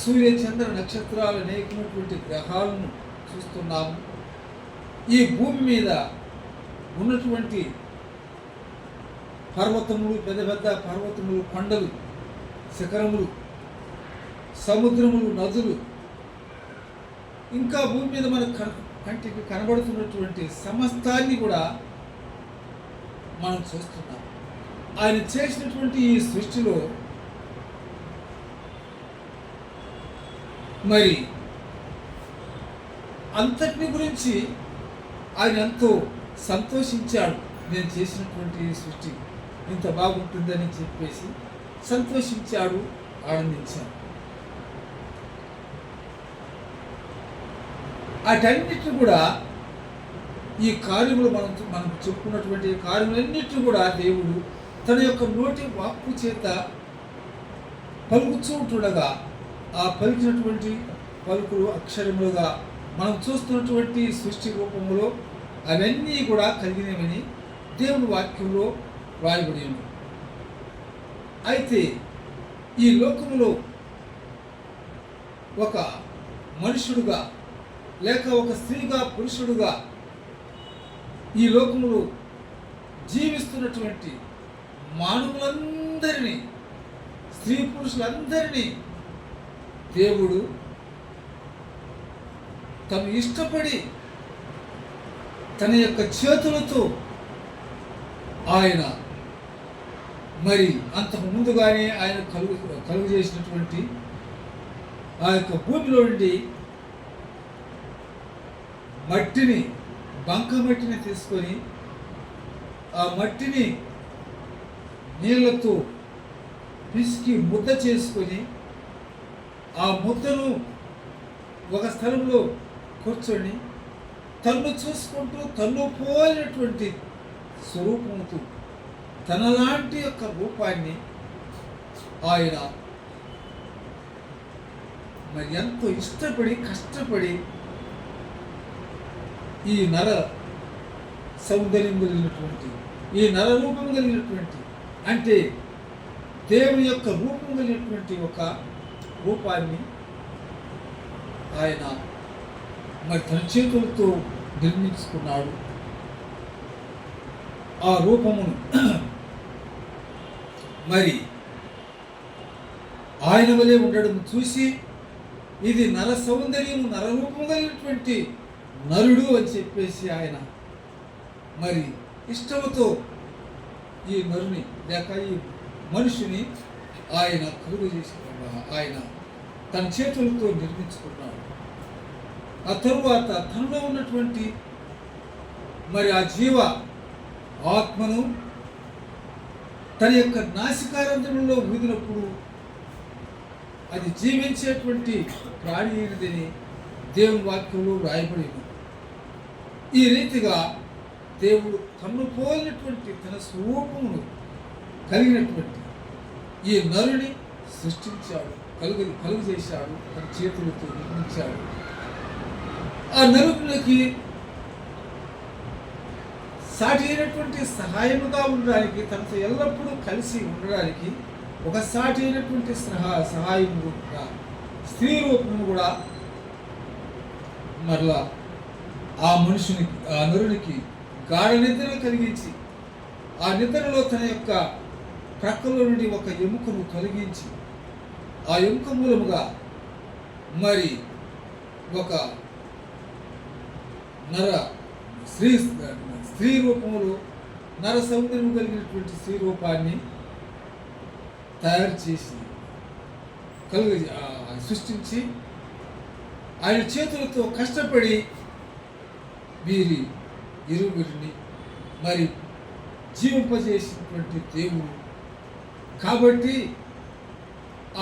సూర్య చంద్ర నక్షత్రాలు అనేకమైనటువంటి గ్రహాలను చూస్తున్నాము. ఈ భూమి మీద ఉన్నటువంటి పర్వతములు, పెద్ద పెద్ద పర్వతములు, కొండలు, శిఖరములు, సముద్రములు, నదులు, ఇంకా భూమి మీద మన కంటికి కనబడుతున్నటువంటి సమస్తాన్ని కూడా మనం చూస్తున్నాం. ఆయన చేసినటువంటి ఈ సృష్టిలో మరి అంతటిని గురించి ఆయన ఎంతో సంతోషించాడు. నేను చేసినటువంటి ఈ సృష్టి ఇంత బాగుంటుందని చెప్పేసి సంతోషించాడు, ఆనందించాడు. వాటన్నిటిని కూడా ఈ కార్యములు మనం చెప్పుకున్నటువంటి కార్యములన్నిటిని కూడా దేవుడు తన యొక్క నోటి వాక్కు చేత పలుకుతూ ఉంటుండగా ఆ పలికినటువంటి పలుకులు అక్షరములుగా మనం చూస్తున్నటువంటి సృష్టి రూపంలో అవన్నీ కూడా కలిగినవని దేవుని వాక్యంలో రాయబడి ఉంది. అయితే ఈ లోకములో ఒక మనుషుడుగా లేక ఒక స్త్రీగా, పురుషుడుగా ఈ లోకములో జీవిస్తున్నటువంటి మానవులందరినీ, స్త్రీ పురుషులందరినీ దేవుడు తను ఇష్టపడి తన యొక్క చేతులతో ఆయన మరి అంతకు ముందుగానే ఆయన కలుగు చేసినటువంటి ఆ యొక్క భూమిలో నుండి మట్టిని, బంక మట్టిని తీసుకొని ఆ మట్టిని నీళ్లతో పిసికి ముద్ద చేసుకొని ఆ ముద్దను ఒక స్థలంలో కూర్చొని తన్ను చూసుకుంటూ తన్ను పోయినటువంటి స్వరూపంతో తనలాంటి యొక్క రూపాన్ని ఆయన మరి ఎంతో ఇష్టపడి కష్టపడి ఈ నర సౌందర్యం కలిగినటువంటి, ఈ నర రూపం కలిగినటువంటి, అంటే దేవుని యొక్క రూపం కలిగినటువంటి ఒక రూపాన్ని ఆయన మరి తన చేతులతో నిర్మించుకున్నాడు. ఆ రూపమును మరి ఆయన వలె ఉండడం చూసి ఇది నర సౌందర్యము, నరరూపము కలిగినటువంటి నరుడు అని చెప్పేసి ఆయన మరి ఇష్టంతో ఈ నరుని లేక ఈ మనిషిని ఆయన కలుగు చేసి ఆయన తన చేతులతో నిర్మించుకున్నాడు. ఆ తరువాత తనలో ఉన్నటువంటి మరి ఆ జీవ ఆత్మను తన యొక్క నాసికారంధ్రంలో ఊదినప్పుడు అది జీవించేటువంటి ప్రాణి అయినదని దేవుని వాక్యంలో రాయబడి ఉంది. ఈ రీతిగా దేవుడు తన్ను పోలినటువంటి తన స్వరూపమును కలిగినటువంటి ఈ నరుని సృష్టించాడు, కలుగు చేశాడు, తన చేతులతో నిర్మించాడు. ఆ నరునికి సాటి అయినటువంటి సహాయముగా ఉండడానికి, తనతో ఎల్లప్పుడూ కలిసి ఉండడానికి ఒక సాటి అయినటువంటి సహాయముగా స్త్రీ రూపము కూడా మరలా ఆ మనుషునికి, ఆ నరునికి గాఢ నిద్రను కలిగించి ఆ నిద్రలో తన యొక్క ప్రక్కలో నుండి ఒక ఎముకను తొలగించి ఆ ఎముక మూలముగా మరి ఒక స్త్రీ రూపములో నర సౌందర్యం కలిగినటువంటి స్త్రీ రూపాన్ని తయారు చేసి సృష్టించి ఆయన చేతులతో కష్టపడి వీరి ఇరువురిని మరి జీవింపజేసినటువంటి దేవుడు. కాబట్టి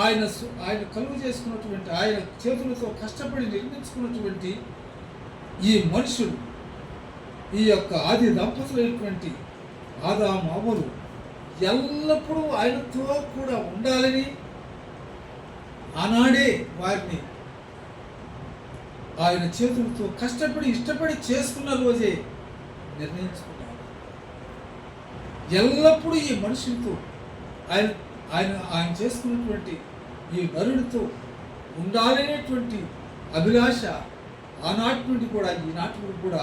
ఆయన కలుగు చేసుకున్నటువంటి, ఆయన చేతులతో కష్టపడి నిర్మించుకున్నటువంటి ఈ మనుషుడు, ఈ యొక్క ఆది దంపతులైనటువంటి ఆదాము అవ్వలు ఎల్లప్పుడూ ఆయనతో కూడా ఉండాలని ఆనాడే వారిని ఆయన చేతులతో కష్టపడి ఇష్టపడి చేసుకున్న రోజే నిర్ణయించుకున్నాడు. ఎల్లప్పుడూ ఈ మనుషులతో ఆయన ఆయన ఆయన చేసుకున్నటువంటి ఈ నరుడితో ఉండాలనేటువంటి అభిలాష ఆనాటి నుండి కూడా ఈనాటి నుండి కూడా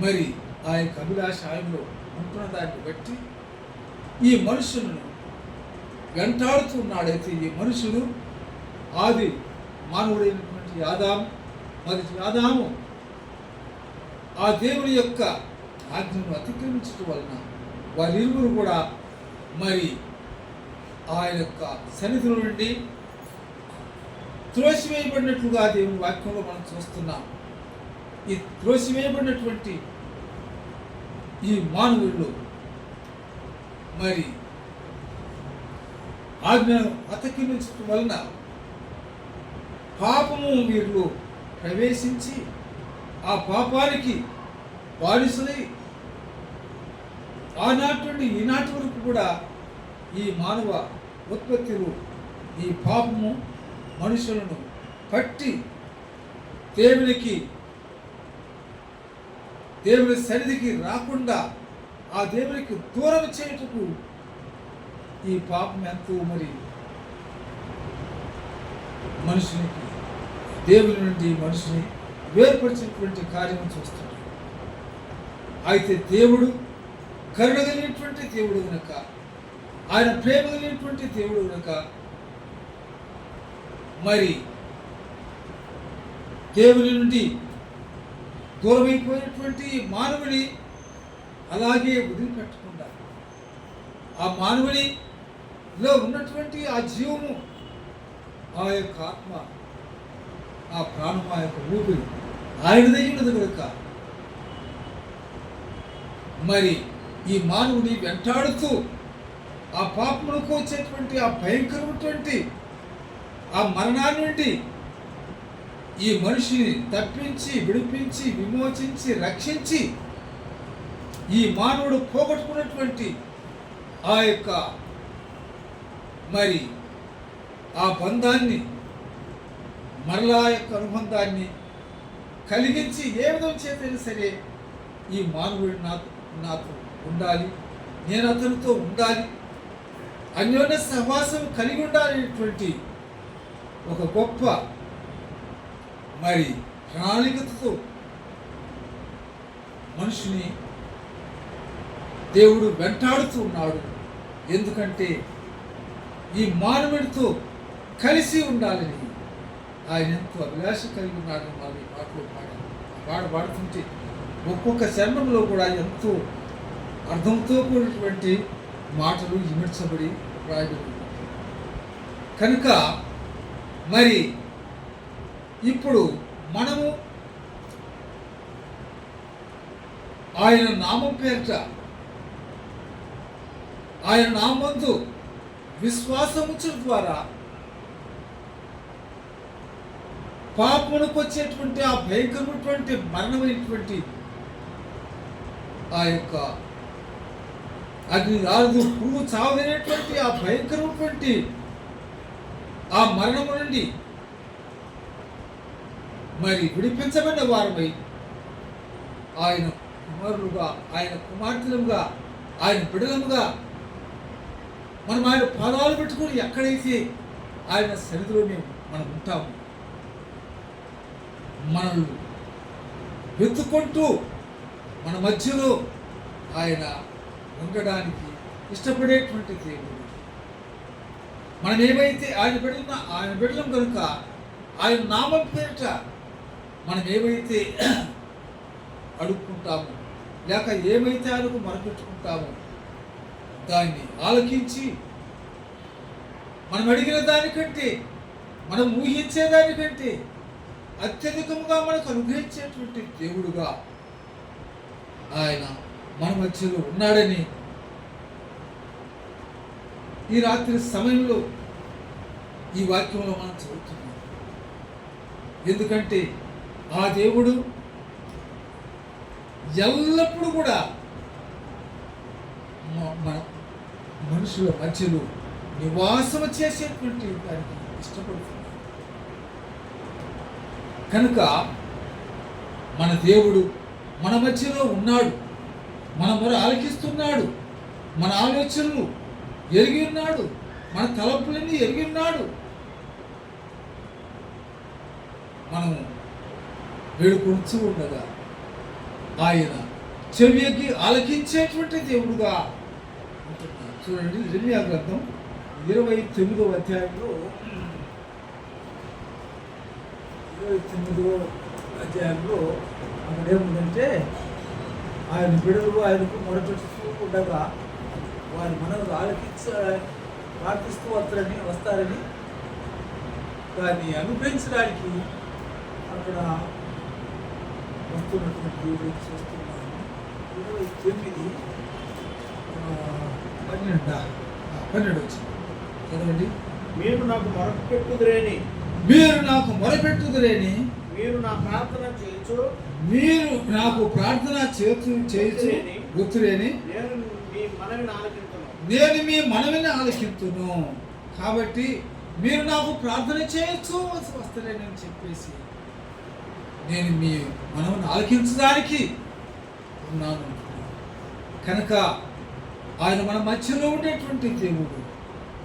మరి ఆ యొక్క అభిలాష ఆయనలో ఉంటున్న దాన్ని బట్టి ఈ మనుషులను వెంటాడుతున్నాడైతే ఈ మనుషుడు ఆది మానవుడైనటువంటి మొదటి ఆదాము ఆ దేవుని యొక్క ఆజ్ఞను అతిక్రమించడం వలన వారిరువురు కూడా మరి ఆయన యొక్క సన్నిధిలో నుండి త్రోసివేయబడినట్లుగా దేవుని వాక్యంలో మనం చూస్తున్నాం. ఈ త్రోసివేయబడినటువంటి ఈ మానవుల్లో మరి ఆజ్ఞను అతిక్రమించడం వలన పాపము వీరిలో ప్రవేశించి ఆ పాపానికి బానిసలై ఆనాటి నుండి ఈనాటి వరకు కూడా ఈ మానవ ఉత్పత్తిలో ఈ పాపము మనుషులను పట్టి దేవుని సన్నిధికి రాకుండా ఆ దేవునికి దూరం చేయుటకు ఈ పాపం ఎంతో మరి మనుషునికి దేవుని నుండి మనిషిని వేరుపరిచినటువంటి కార్యం చూస్తున్నాడు. అయితే దేవుడు కరుణ కలిగినటువంటి దేవుడు కనుక, ఆయన ప్రేమ కలిగినటువంటి దేవుడు కనుక మరి దేవుని నుండి దూరమైపోయినటువంటి మానవుని అలాగే వదిలిపెట్టకుండా ఆ మానవునిలో ఉన్నటువంటి ఆ జీవము, ఆ యొక్క ఆత్మ, ఆ ప్రాణం, ఆ యొక్క ఊపిరి ఆయనదై ఉన్నది కనుక మరి ఈ మానవుని వెంటాడుతూ ఆ పాపములకు వచ్చేటువంటి ఆ భయంకరమైనటువంటి ఆ మరణాన్ని నుండి ఈ మనిషిని తప్పించి విడిపించి విమోచించి రక్షించి ఈ మానవుడు పోగొట్టుకున్నటువంటి ఆ యొక్క మరి ఆ బంధాన్ని మరలా యొక్క అనుబంధాన్ని కలిగించి ఏ విధం చేతైనా సరే ఈ మానవుడు నాతో ఉండాలి, నేను అతనితో ఉండాలి, అన్యోన్య సహవాసం కలిగి ఉండాలనేటువంటి ఒక గొప్ప మరి ప్రణాళికతో మనిషిని దేవుడు వెంటాడుతూ ఉన్నాడు. ఎందుకంటే ఈ మానవుడితో కలిసి ఉండాలని ఆయన ఎంతో అభిలాష కలిగి ఉన్నాడని మనం ఈ పాటలు పాడుతుంటే ఒక్కొక్క చరణంలో కూడా ఎంతో అర్థంతో కూడినటువంటి మాటలు ఇమిడ్చబడి రాయబడి కనుక మరి ఇప్పుడు మనము ఆయన నామం పేరిట ఆయన నామందు విశ్వాసముంచడం ద్వారా పాపమునకు వచ్చేటువంటి ఆ భయంకరమైనటువంటి మరణమైనటువంటి ఆ యొక్క అగ్ని రాదు పురుగు చావదనేటువంటి ఆ భయంకరమైనటువంటి ఆ మరణము నుండి మరి విడిపించబడిన వారమై ఆయన కుమారులుగా, ఆయన కుమార్తెలుగా, ఆయన బిడ్డలముగా మనం ఆయన పాదాలు పెట్టుకుని ఎక్కడైతే ఆయన సన్నిధిలో మనం ఉంటాము, మనల్ని వెతుక్కుంటూ మన మధ్యలో ఆయన ఉండడానికి ఇష్టపడేటువంటి దేవుడు. మనం ఏమైతే ఆయన బిడ్డలం కనుక ఆయన నామం పేరిట మనం ఏమైతే అడుక్కుంటామో లేక ఏమైతే ఆయనకు మొరపెట్టుకుంటామో దాన్ని ఆలకించి మనం అడిగిన దానికంటే, మనం ఊహించే దానికంటే అత్యధికంగా మనకు అనుగ్రహించేటువంటి దేవుడుగా ఆయన మన మధ్యలో ఉన్నాడని ఈ రాత్రి సమయంలో ఈ వాక్యంలో మనం చదువుతున్నాం. ఎందుకంటే ఆ దేవుడు ఎల్లప్పుడూ కూడా మనుషుల మధ్యలో నివాసం చేసేటువంటి దానికి ఇష్టపడుతున్నాడు. కనుక మన దేవుడు మన మధ్యలో ఉన్నాడు, మన మొర ఆలకిస్తున్నాడు, మన ఆలోచనలు ఎరిగి ఉన్నాడు, మన తలంపులన్నీ ఎరిగి ఉన్నాడు. మనం వేడుకొంచు ఉండగా ఆయన చెవికి ఆలకించేటువంటి దేవుడుగా ఉంటున్నాడు. చూడండి, ఇర్మియా గ్రంథం 29వ అధ్యాయంలో 29వ అధ్యాయంలో అక్కడ ఏముందంటే, ఆయన బిడ్డలు ఆయనకు మొరపెడుతూ ఉండగా వారి మనలు ప్రార్థిస్తూ వస్తారని దాన్ని అనుగ్రహించడానికి అక్కడ వస్తున్నటువంటి దేవుడు చూస్తున్నాను. 12 వచ్చింది చదవండి. మీరు నాకు మొరపెట్టుదురేని మీరు నాకు మొరపెట్టుదురేని మీరు నా ప్రార్థన చేయొచ్చు మీరు నాకు ప్రార్థన చేయొచ్చు గుర్తులేని నేను మీ మనవిని ఆలకించును. నేను మీ మనవిని ఆలకించును. కాబట్టి మీరు నాకు ప్రార్థన చేయొచ్చు వస్తలేని అని చెప్పేసి నేను మీ మనవిని ఆలకించడానికి ఉన్నాను. కనుక ఆయన మన మధ్యలో ఉండేటువంటి దేవుడు,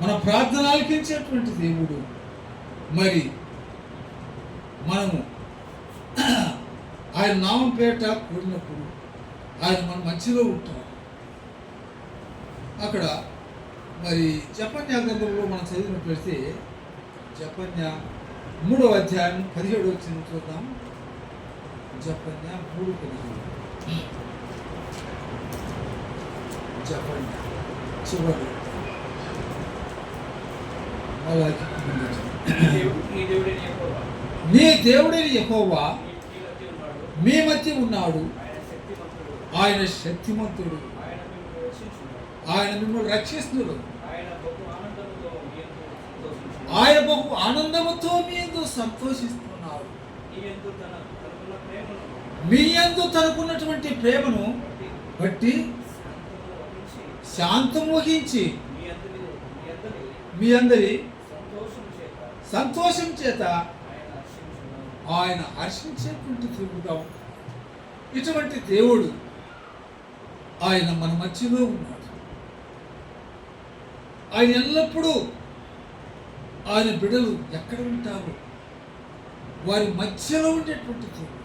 మన ప్రార్థన ఆలకించేటువంటి దేవుడు. మరి మనము ఆయన నామం పేట కూడినప్పుడు ఆయన మన మధ్యలో ఉంటాడు. అక్కడ మరి జపన్యా గ్రంథంలో మనం చదివినట్లయితే జపన్యా 3వ అధ్యాయం 17 వచ్చింది చూద్దాం. జపన్యా 3:17 జపన్యా చివరి నీ దేవుడైన యెహోవా మీ మధ్య ఉన్నాడు, ఆయన శక్తిమంతుడు, ఆయన మిమ్మల్ని రక్షిస్తుడు, ఆయన బహు ఆనందముతో మీ యందు సంతోషిస్తున్నాడు. మీ యందు తనకున్నటువంటి ప్రేమను బట్టి శాంతం వహించి మీ అందరి సంతోషం చేత ఆయన హర్షించేటువంటి దేవుడుగా ఉంటాడు. ఇటువంటి దేవుడు ఆయన మన మధ్యలో ఉన్నాడు. ఆయన ఎల్లప్పుడూ ఆయన బిడ్డలు ఎక్కడ ఉంటారు వారి మధ్యలో ఉండేటువంటి దేవుడు.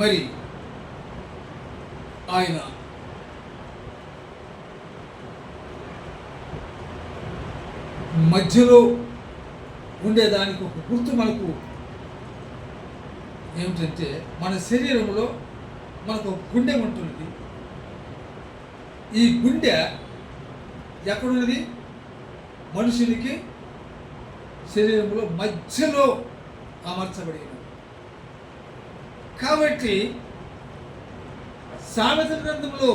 మరి ఆయన మధ్యలో ఉండేదానికి ఒక గుర్తు మనకు ఏమిటంటే, మన శరీరంలో మనకు ఒక గుండె ఉంటుంది. ఈ గుండె ఎక్కడున్నది? మనుషునికి శరీరంలో మధ్యలో అమర్చబడినది. కాబట్టి సామెతల గ్రంథంలో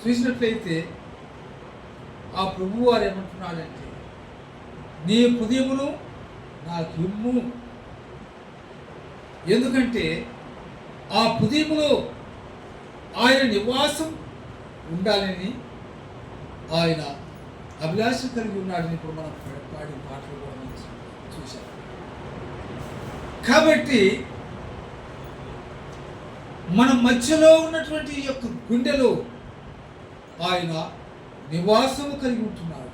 చూసినట్లయితే ఆ ప్రభువు వారు ఏమంటున్నాడంటే, నీ హృదయమును నాకు ఇమ్ము. ఎందుకంటే ఆ హృదయములో ఆయన నివాసం ఉండాలని ఆయన అభిలాష కలిగి ఉన్నాడని ఇప్పుడు మనం పాడిన పాటలు కూడా మనం చూశాం. కాబట్టి మన మధ్యలో ఉన్నటువంటి ఈ యొక్క గుండెలో ఆయన నివాసము కలిగి ఉంటున్నాడు.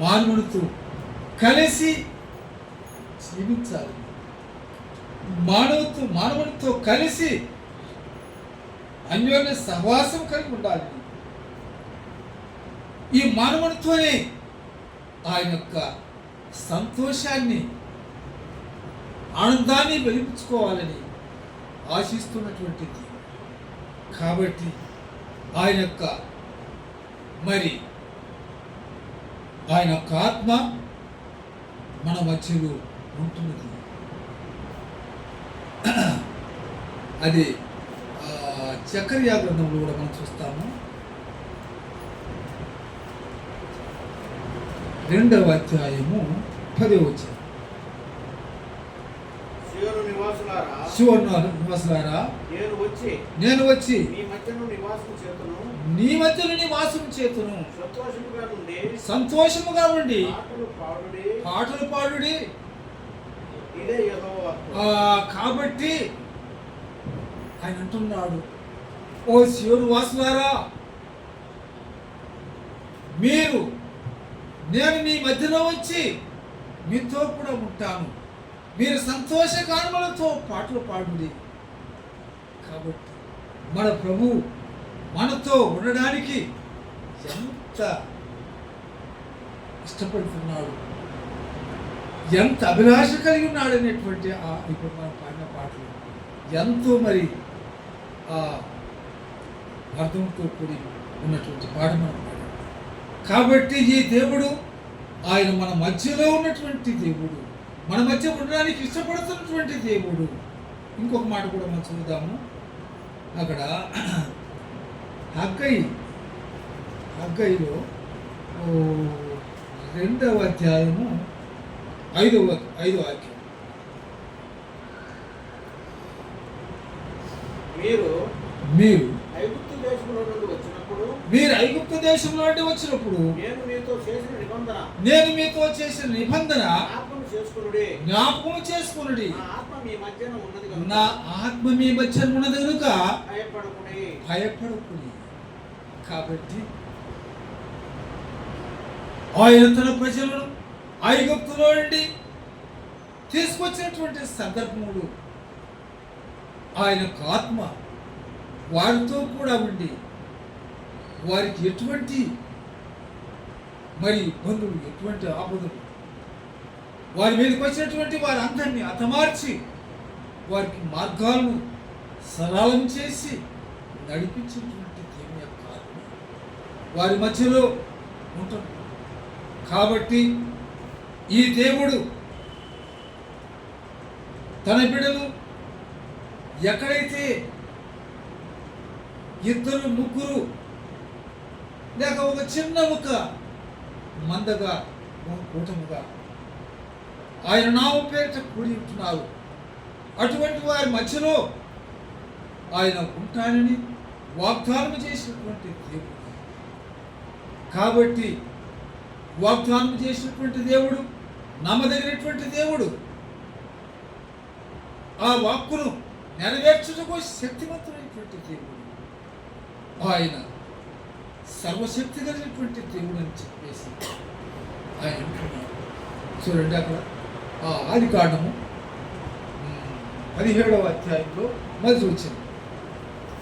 మానవునితో కలిసి జీవించాలి, మానవునితో కలిసి అన్యోన్య సహవాసం కలిగి ఉండాలి. ఈ మానవునితోనే ఆయన యొక్క సంతోషాన్ని, ఆనందాన్ని వెలిపించుకోవాలని ఆశిస్తున్నటువంటిది. కాబట్టి ఆయన యొక్క ఆయన యొక్క ఆత్మ మన మధ్యలో ఉంటున్నది. అది జకర్యా గ్రంథంలో కూడా మనం చూస్తాము. 2వ అధ్యాయము 10వ వచనం. సియోను నివాసులారా నివాసులారా నేను వచ్చి మీ మధ్యను నివాసం చేతును సంతోషముగా ఉండి పాటలు పాడుడి. ఇదే యెహోవా వాక్కు. కాబట్టి ఆయన అంటున్నాడు, ఓ సియోను వాసులారా, నేను మీ మధ్యలో వచ్చి మీతో కూడా ఉంటాను, మీరు సంతోష గానములతో పాటలు పాడుడి. కాబట్టి మన ప్రభు మనతో ఉండడానికి ఎంత ఇష్టపడుతున్నాడు, ఎంత అభిలాష కలిగి ఉన్నాడు అనేటువంటి ఇప్పుడు మనం పాడిన పాటలు ఎంతో మరి అర్థంతో కూడి ఉన్నటువంటి పాట మనం పాడాం. కాబట్టి ఈ దేవుడు ఆయన మన మధ్యలో ఉన్నటువంటి దేవుడు, మన మధ్య ఉండడానికి ఇష్టపడుతున్నటువంటి దేవుడు. ఇంకొక మాట కూడా మనం చూద్దాము. అక్కడ హగ్గయిలో 2వ అధ్యాయము 5వ వాక్యం. మీరు ఐగుప్తు దేశంలో నుండి వచ్చినప్పుడు నేను మీతో చేసిన నిబంధన జ్ఞాపకం చేసుకొనుడి. నా ఆత్మ మీ మధ్యన ఉన్నది కనుక భయపడకుడి. కాబట్టి ఆయన తన ప్రజలను ఐగుప్తులో నుండి తీసుకొచ్చినటువంటి సందర్భములు ఆయనకు ఆత్మ వారితో కూడా ఉండి వారికి ఎటువంటి మరి ఇబ్బందులు, ఎటువంటి ఆపదలు, వారి మీదకి వచ్చినటువంటి వారి అందరినీ హతమార్చి వారికి మార్గాలను సరళం చేసి నడిపించినటువంటి దేవుని యొక్క ఆత్మ వారి మధ్యలో ఉంటుంది. కాబట్టి ఈ దేవుడు తన బిడ్డలు ఎక్కడైతే 2 3 లేక ఒక చిన్న ముక్క మందగా కూటముగా ఆయన నామం పేరిట కూడి ఉంటున్నారు, అటువంటి వారి మధ్యలో ఆయన ఉంటానని వాగ్దానం చేసినటువంటి దేవుడు. కాబట్టి వాగ్దానం చేసినటువంటి దేవుడు, నమ్మదగినటువంటి దేవుడు, ఆ వాక్కును నెరవేర్చుటకు శక్తివంతుడైనటువంటి దేవుడు, ఆయన సర్వశక్తి కలిగినటువంటి దేవుడు అని చెప్పేసి ఆయన అంటున్నాడు. చూడండి అక్కడ ఆదికాండము 17వ అధ్యాయంలో మొదటి వచ్చింది.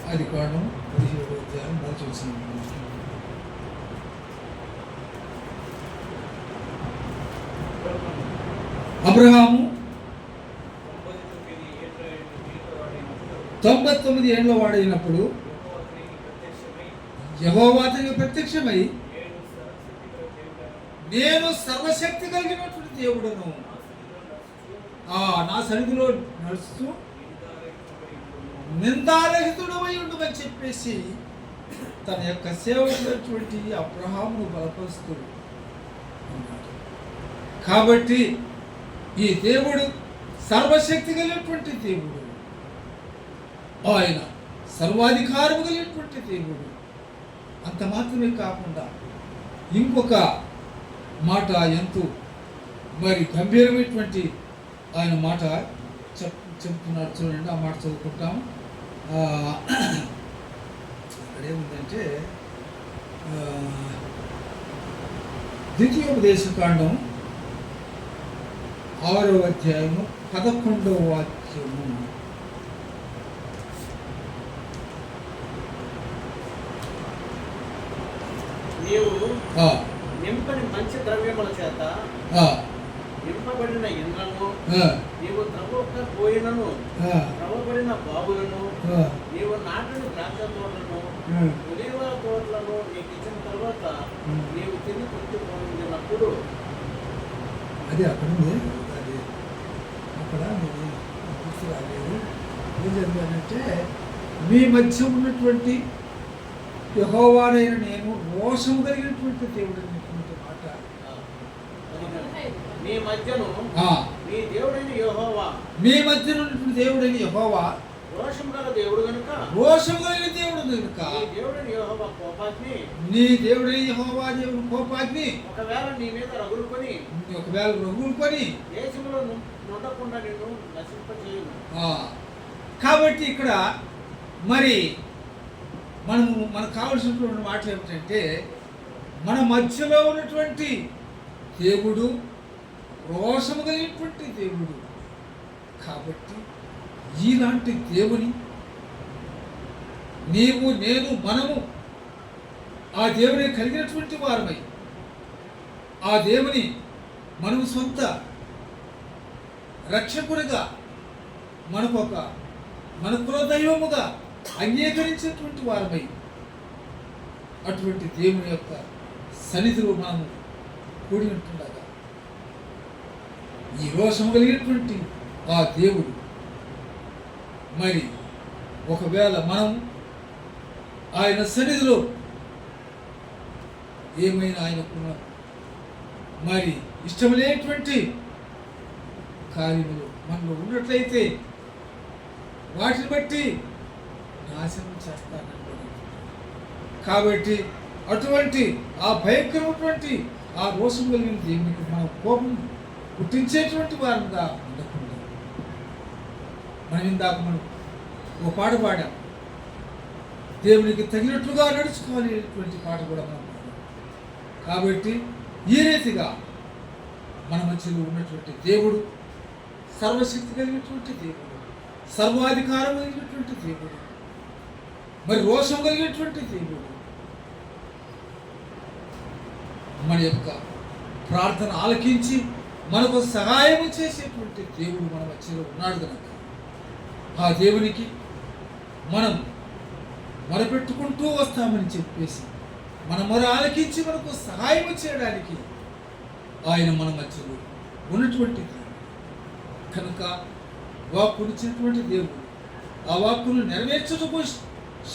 ఆదికాండము 17వ అధ్యాయం మొదటి వచ్చింది. అబ్రహాము 99 ఏళ్ళ వాడైనప్పుడు యెహోవా అతనికి ప్రత్యక్షమై, నేను సర్వశక్తి కలిగినటువంటి దేవుడును, నా సన్నిధిలో నడుస్తూ నిందారహితుడమై ఉండమని చెప్పేసి తన యొక్క సేవకుడైనటువంటి అబ్రహామును బలపరుస్తూ ఉన్నాడు. కాబట్టి ఈ దేవుడు సర్వశక్తి కలిగినటువంటి దేవుడు, ఆయన సర్వాధికారము కలిగినటువంటి దేవుడు. అంత మాత్రమే కాకుండా ఇంకొక మాట ఎంతో మరి గంభీరమైనటువంటి ఆయన మాట చెప్తున్నారు. చూడండి, ఆ మాట చదువుకుంటాము. అక్కడేముందంటే ద్వితీయోపదేశకాండం 6వ అధ్యాయము 11వ వాక్యము. నీవు నింపని మంచి ద్రవ్యముల చేత నింపబడిన ఇండ్లను, నీవు త్రవ్వకపోయినను త్రవ్వబడిన బావులను, నీవు నాటిన ద్రాక్ష తోటలను, ఒలీవ తోటలను నీకు ఇచ్చిన తర్వాత నీవు తిని తృప్తి పొందినప్పుడు. అది అక్కడ ఉంది, అది అక్కడ గుర్తు రాలేదు. ఏం జరిగిందంటే, మీ మధ్య ఉన్నటువంటి యెహోవానైన నేను రోషము కలిగినటువంటి దేవుడు అనేటువంటి మాట. నీ మధ్యను మీ దేవుడైన యెహోవా మీ మధ్య ఉన్నటువంటి దేవుడైన యెహోవా రోషం గల దేవుడు గనుక రోషము కలిగిన దేవుడు కనుక నీ దేవుడైన యెహోవా కోపాగ్ని నీ దేవుడైన యెహోవా దేవుని కోపాగ్ని ఒకవేళ నీ మీద రగులుకొని ఒకవేళ రగులుకొని దేశంలో నుండకుండా నిన్ను నశింపజేయును. కాబట్టి ఇక్కడ మరి మనకు కావలసినటువంటి మాట ఏమిటంటే మన మధ్యలో ఉన్నటువంటి దేవుడు రోషము కలిగినటువంటి దేవుడు. కాబట్టి ఈలాంటి దేవుని నీవు నేను మనము ఆ దేవుని కలిగినటువంటి వారమై ఆ దేవుని మనము సొంత రక్షకుడిగా మన కులదైవముగా అంగీకరించినటువంటి వారమై అటువంటి దేవుని యొక్క సన్నిధిలో మనము కూడి ఉంటుండగా ఈ రోషము కలిగినటువంటి ఆ దేవుడు మరి ఒకవేళ మనం ఆయన సన్నిధిలో ఏమైనా ఆయనకు మరి ఇష్టం లేనటువంటి కార్యములు మనలో ఉన్నట్లయితే వాటిని బట్టి నాశనం చేస్తానంటున్నాడు. కాబట్టి అటువంటి ఆ భయంకరమైనటువంటి ఆ రోషం కలిగిన దేవునికి మనం కోపం పుట్టించేటువంటి వారంగా ఉండకుండా మనం ఇందాక ఓ పాట పాడాం, దేవునికి తగినట్లుగా నడుచుకోవాలి అనేటువంటి పాట కూడా మనం పాడాం. కాబట్టి ఈ రీతిగా మన మధ్యలో ఉన్నటువంటి దేవుడు సర్వశక్తి కలిగినటువంటి దేవుడు, సర్వాధికారం కలిగినటువంటి దేవుడు, మరి రోషం కలిగినటువంటి దేవుడు, మన యొక్క ప్రార్థన ఆలకించి మనకు సహాయం చేసేటువంటి దేవుడు మన మధ్యలో ఉన్నాడు కనుక ఆ దేవునికి మనం మొరపెట్టుకుంటూ వస్తామని చెప్పేసి మన మొర ఆలకించి మనకు సహాయం చేయడానికి ఆయన మన మధ్యలో ఉన్నటువంటి దేవుడు కనుక వాక్కునిచ్చినటువంటి దేవుడు, ఆ వాక్కును నెరవేర్చుటకు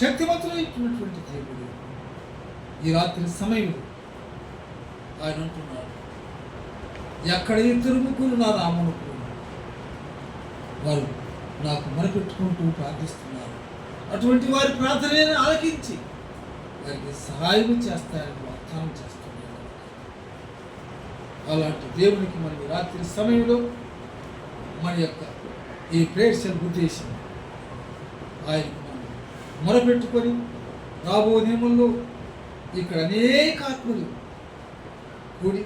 శక్తివంతులైనటువంటి దేవుడు ఈ రాత్రి సమయంలో ఆయన అంటున్నాడు, ఎక్కడ ఇద్దరు ముగ్గురు నా నామమున వారు నాకు మొరపెట్టుకుంటూ ప్రార్థిస్తున్నారు, అటువంటి వారి ప్రార్థనను ఆలకించి వారికి సహాయం చేస్తారని వాగ్దానం చేస్తున్నారు. అలాంటి దేవునికి మనం రాత్రి సమయంలో మన యొక్క ఈ ప్రేయర్స్ని ఉద్దేశం ఆయనకు మనం మొరపెట్టుకొని రాబో నియమంలో ఇక్కడ అనేక ఆత్మలు కూడి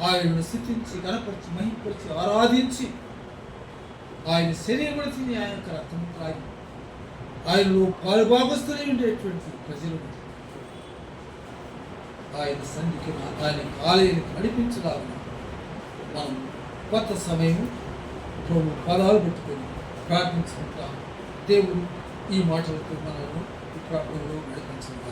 ఆయనను స్తుతించి గణపరిచి మహింపరిచి ఆరాధించి ఆయన శరీరమును తిని ఆయన యొక్క రక్తం త్రాగి ఆయనలో పాలుభాగస్తులై ఉండేటువంటి ప్రజలు ఆయన సన్నిధికి ఆయన ఆలయానికి నడిపించడానికి మనం కొత్త సమయం ప్రభు పదాలు పెట్టుకొని ప్రార్థించుకుంటాం. దేవుడు ఈ మాటలతో మనల్ని ఈ ప్రార్థనలో నడిపించుకుంటారు.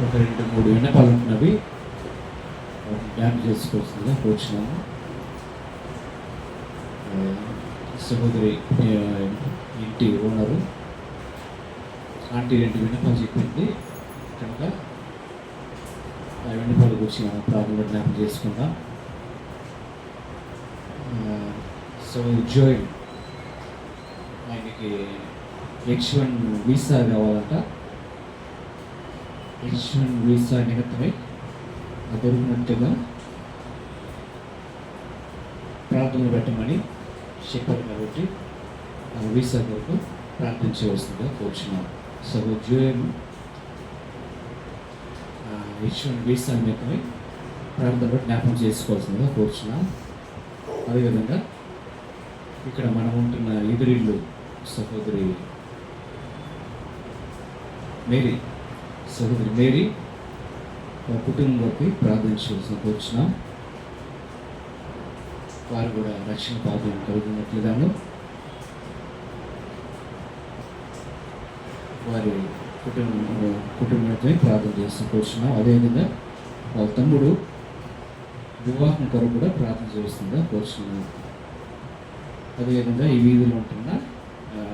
ఒక 2-3 విన్నపాలు ఉంటున్నవి జ్ఞాపకం చేసుకోవాల్సిందిగా కోరుచున్నాము. సహోదరి ఇంటి ఓనరు ఆంటీ 2 విన్నపాలు చెప్పింది కనుక ఆ విన్నపాల గురించి మనం ప్రారంభంలో జ్ఞాపకం చేసుకుందాం. సహోదరి జోయల్ ఆయనకి H1 వీసా కావాలంట. H1 వీసా నిమిత్తమై దొరికినట్టుగా ప్రార్థనలు పెట్టమని చెప్పారు కాబట్టి ఆ వీసా కొరకు ప్రార్థించవలసిందిగా కోరుచున్నాం. సహోదరు H1 వీసా నిమిత్తమై ప్రార్థనలో జ్ఞాపకం చేసుకోవాల్సిందిగా కోరుచున్నాం. అదేవిధంగా ఇక్కడ మనం ఉంటున్న ఎదురిల్లు సహోదరి మేరీ కుటుంబం వరకు ప్రార్థించవలసిన కోరుచున్నాం. వారు కూడా రక్షణ భాగ్యం కలిగినట్లుగాను వారి కుటుంబంతో ప్రార్థన చేస్తూ కోరుచున్నాం. అదేవిధంగా వాళ్ళ తమ్ముడు వివాహం కొరకు కూడా ప్రార్థన చేస్తుందా కోరుచున్నాం. అదేవిధంగా ఈ వీధిలో ఉంటున్న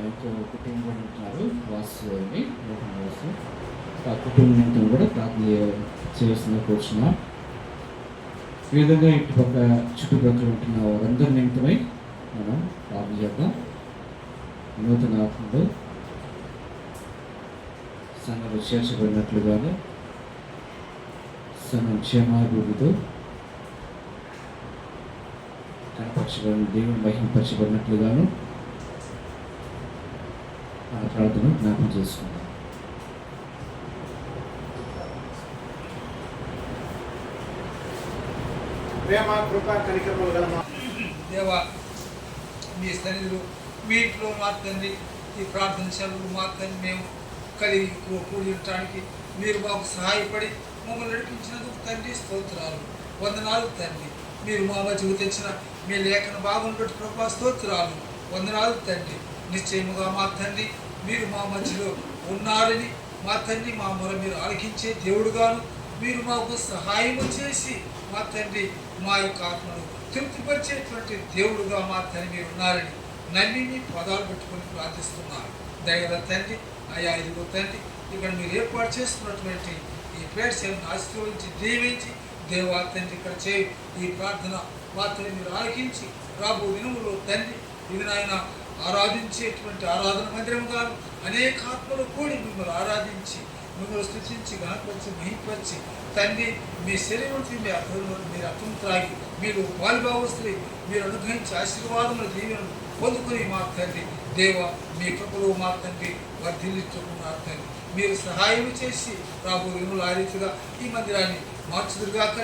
ఇంకో కుటుంబం కూడా ఉంటున్నారు, వాసు అని వాసు. ఆ కుటుంబం నిమిత్తం కూడా ప్రార్థన చేయాల్సిందిగా కూర్చున్నాం. ఈ విధంగా ఇటుపక్క చుట్టుపక్కల ఉంటున్న వారందరి నిమిత్తమై మనం ప్రార్థన చేద్దాం. నూతన ఆత్మలో సంఘంలో చేర్చబడినట్లుగాను, సంఘం క్షేమాభివృద్ధితో కనపరచబడిన దేవుని మహిమపరచబడినట్లుగాను మన ప్రార్థన జ్ఞాపకం చేసుకుందాం. ప్రేమ కృప కనికరములు గల మా దేవా, మీ సన్నిధిలో మీ ఇంట్లో మా తండ్రి ఈ ప్రార్థన సెలవులు మా తండ్రి మేము కలిగి కూడి ఉండటానికి మీరు మాకు సహాయపడి మమ్మల్ని నడిపించినందుకు తండ్రి స్తోత్రాలు, వందనాలు తండ్రి. మీరు మా మధ్యకు తెచ్చిన మీ లేఖన భాగం బట్టి ప్రభా స్తోత్రాలు, వందనాలు తండ్రి. నిశ్చయముగా మా తండ్రి మీరు మా మధ్యలో ఉన్నారని మా తండ్రి మా మొర మీరు ఆలకించే దేవుడుగాను, మీరు మాకు సహాయము చేసి మా తండ్రి మా యొక్క ఆత్మను తృప్తిపరిచేటువంటి దేవుడుగా మా తండ్రి మీరు ఉన్నారని నమ్మి మీ పదాలు పెట్టుకొని ప్రార్థిస్తున్నారు. దయగల తండ్రి, అయా ఇదిగో తండ్రి, ఇక్కడ మీరు ఏర్పాటు చేసుకున్నటువంటి ఈ ప్రేక్షలను ఆశీర్వదించి దీవించి దేవా తండ్రి ఇక్కడ చేయి ఈ ప్రార్థన మాత్రం మీరు ఆలకించి రాబో దినములో తండ్రి ఇది నాయన ఆరాధించేటువంటి ఆరాధన మందిరం గాను అనేక ఆత్మలు కూడి మిమ్మల్ని ఆరాధించి మిమ్మల్ని స్థుతించి గణపరిచి మహింపరిచి తండ్రి మీ శరీరం మీ అర్థంలో మీరు అర్థం త్రాగి మీరు పాలుభావస్తులు మీరు అనుగ్రహించి ఆశీర్వాదములు దీవెనలు పొందుకుని మా తండ్రి దేవ మీ కృపలో మా తండ్రి వర్ధిల్లించుకున్నారు తండ్రి. మీరు సహాయం చేసి రాబో దినములు ఆ రీతిగా ఈ మందిరాన్ని మార్చుదురుగాక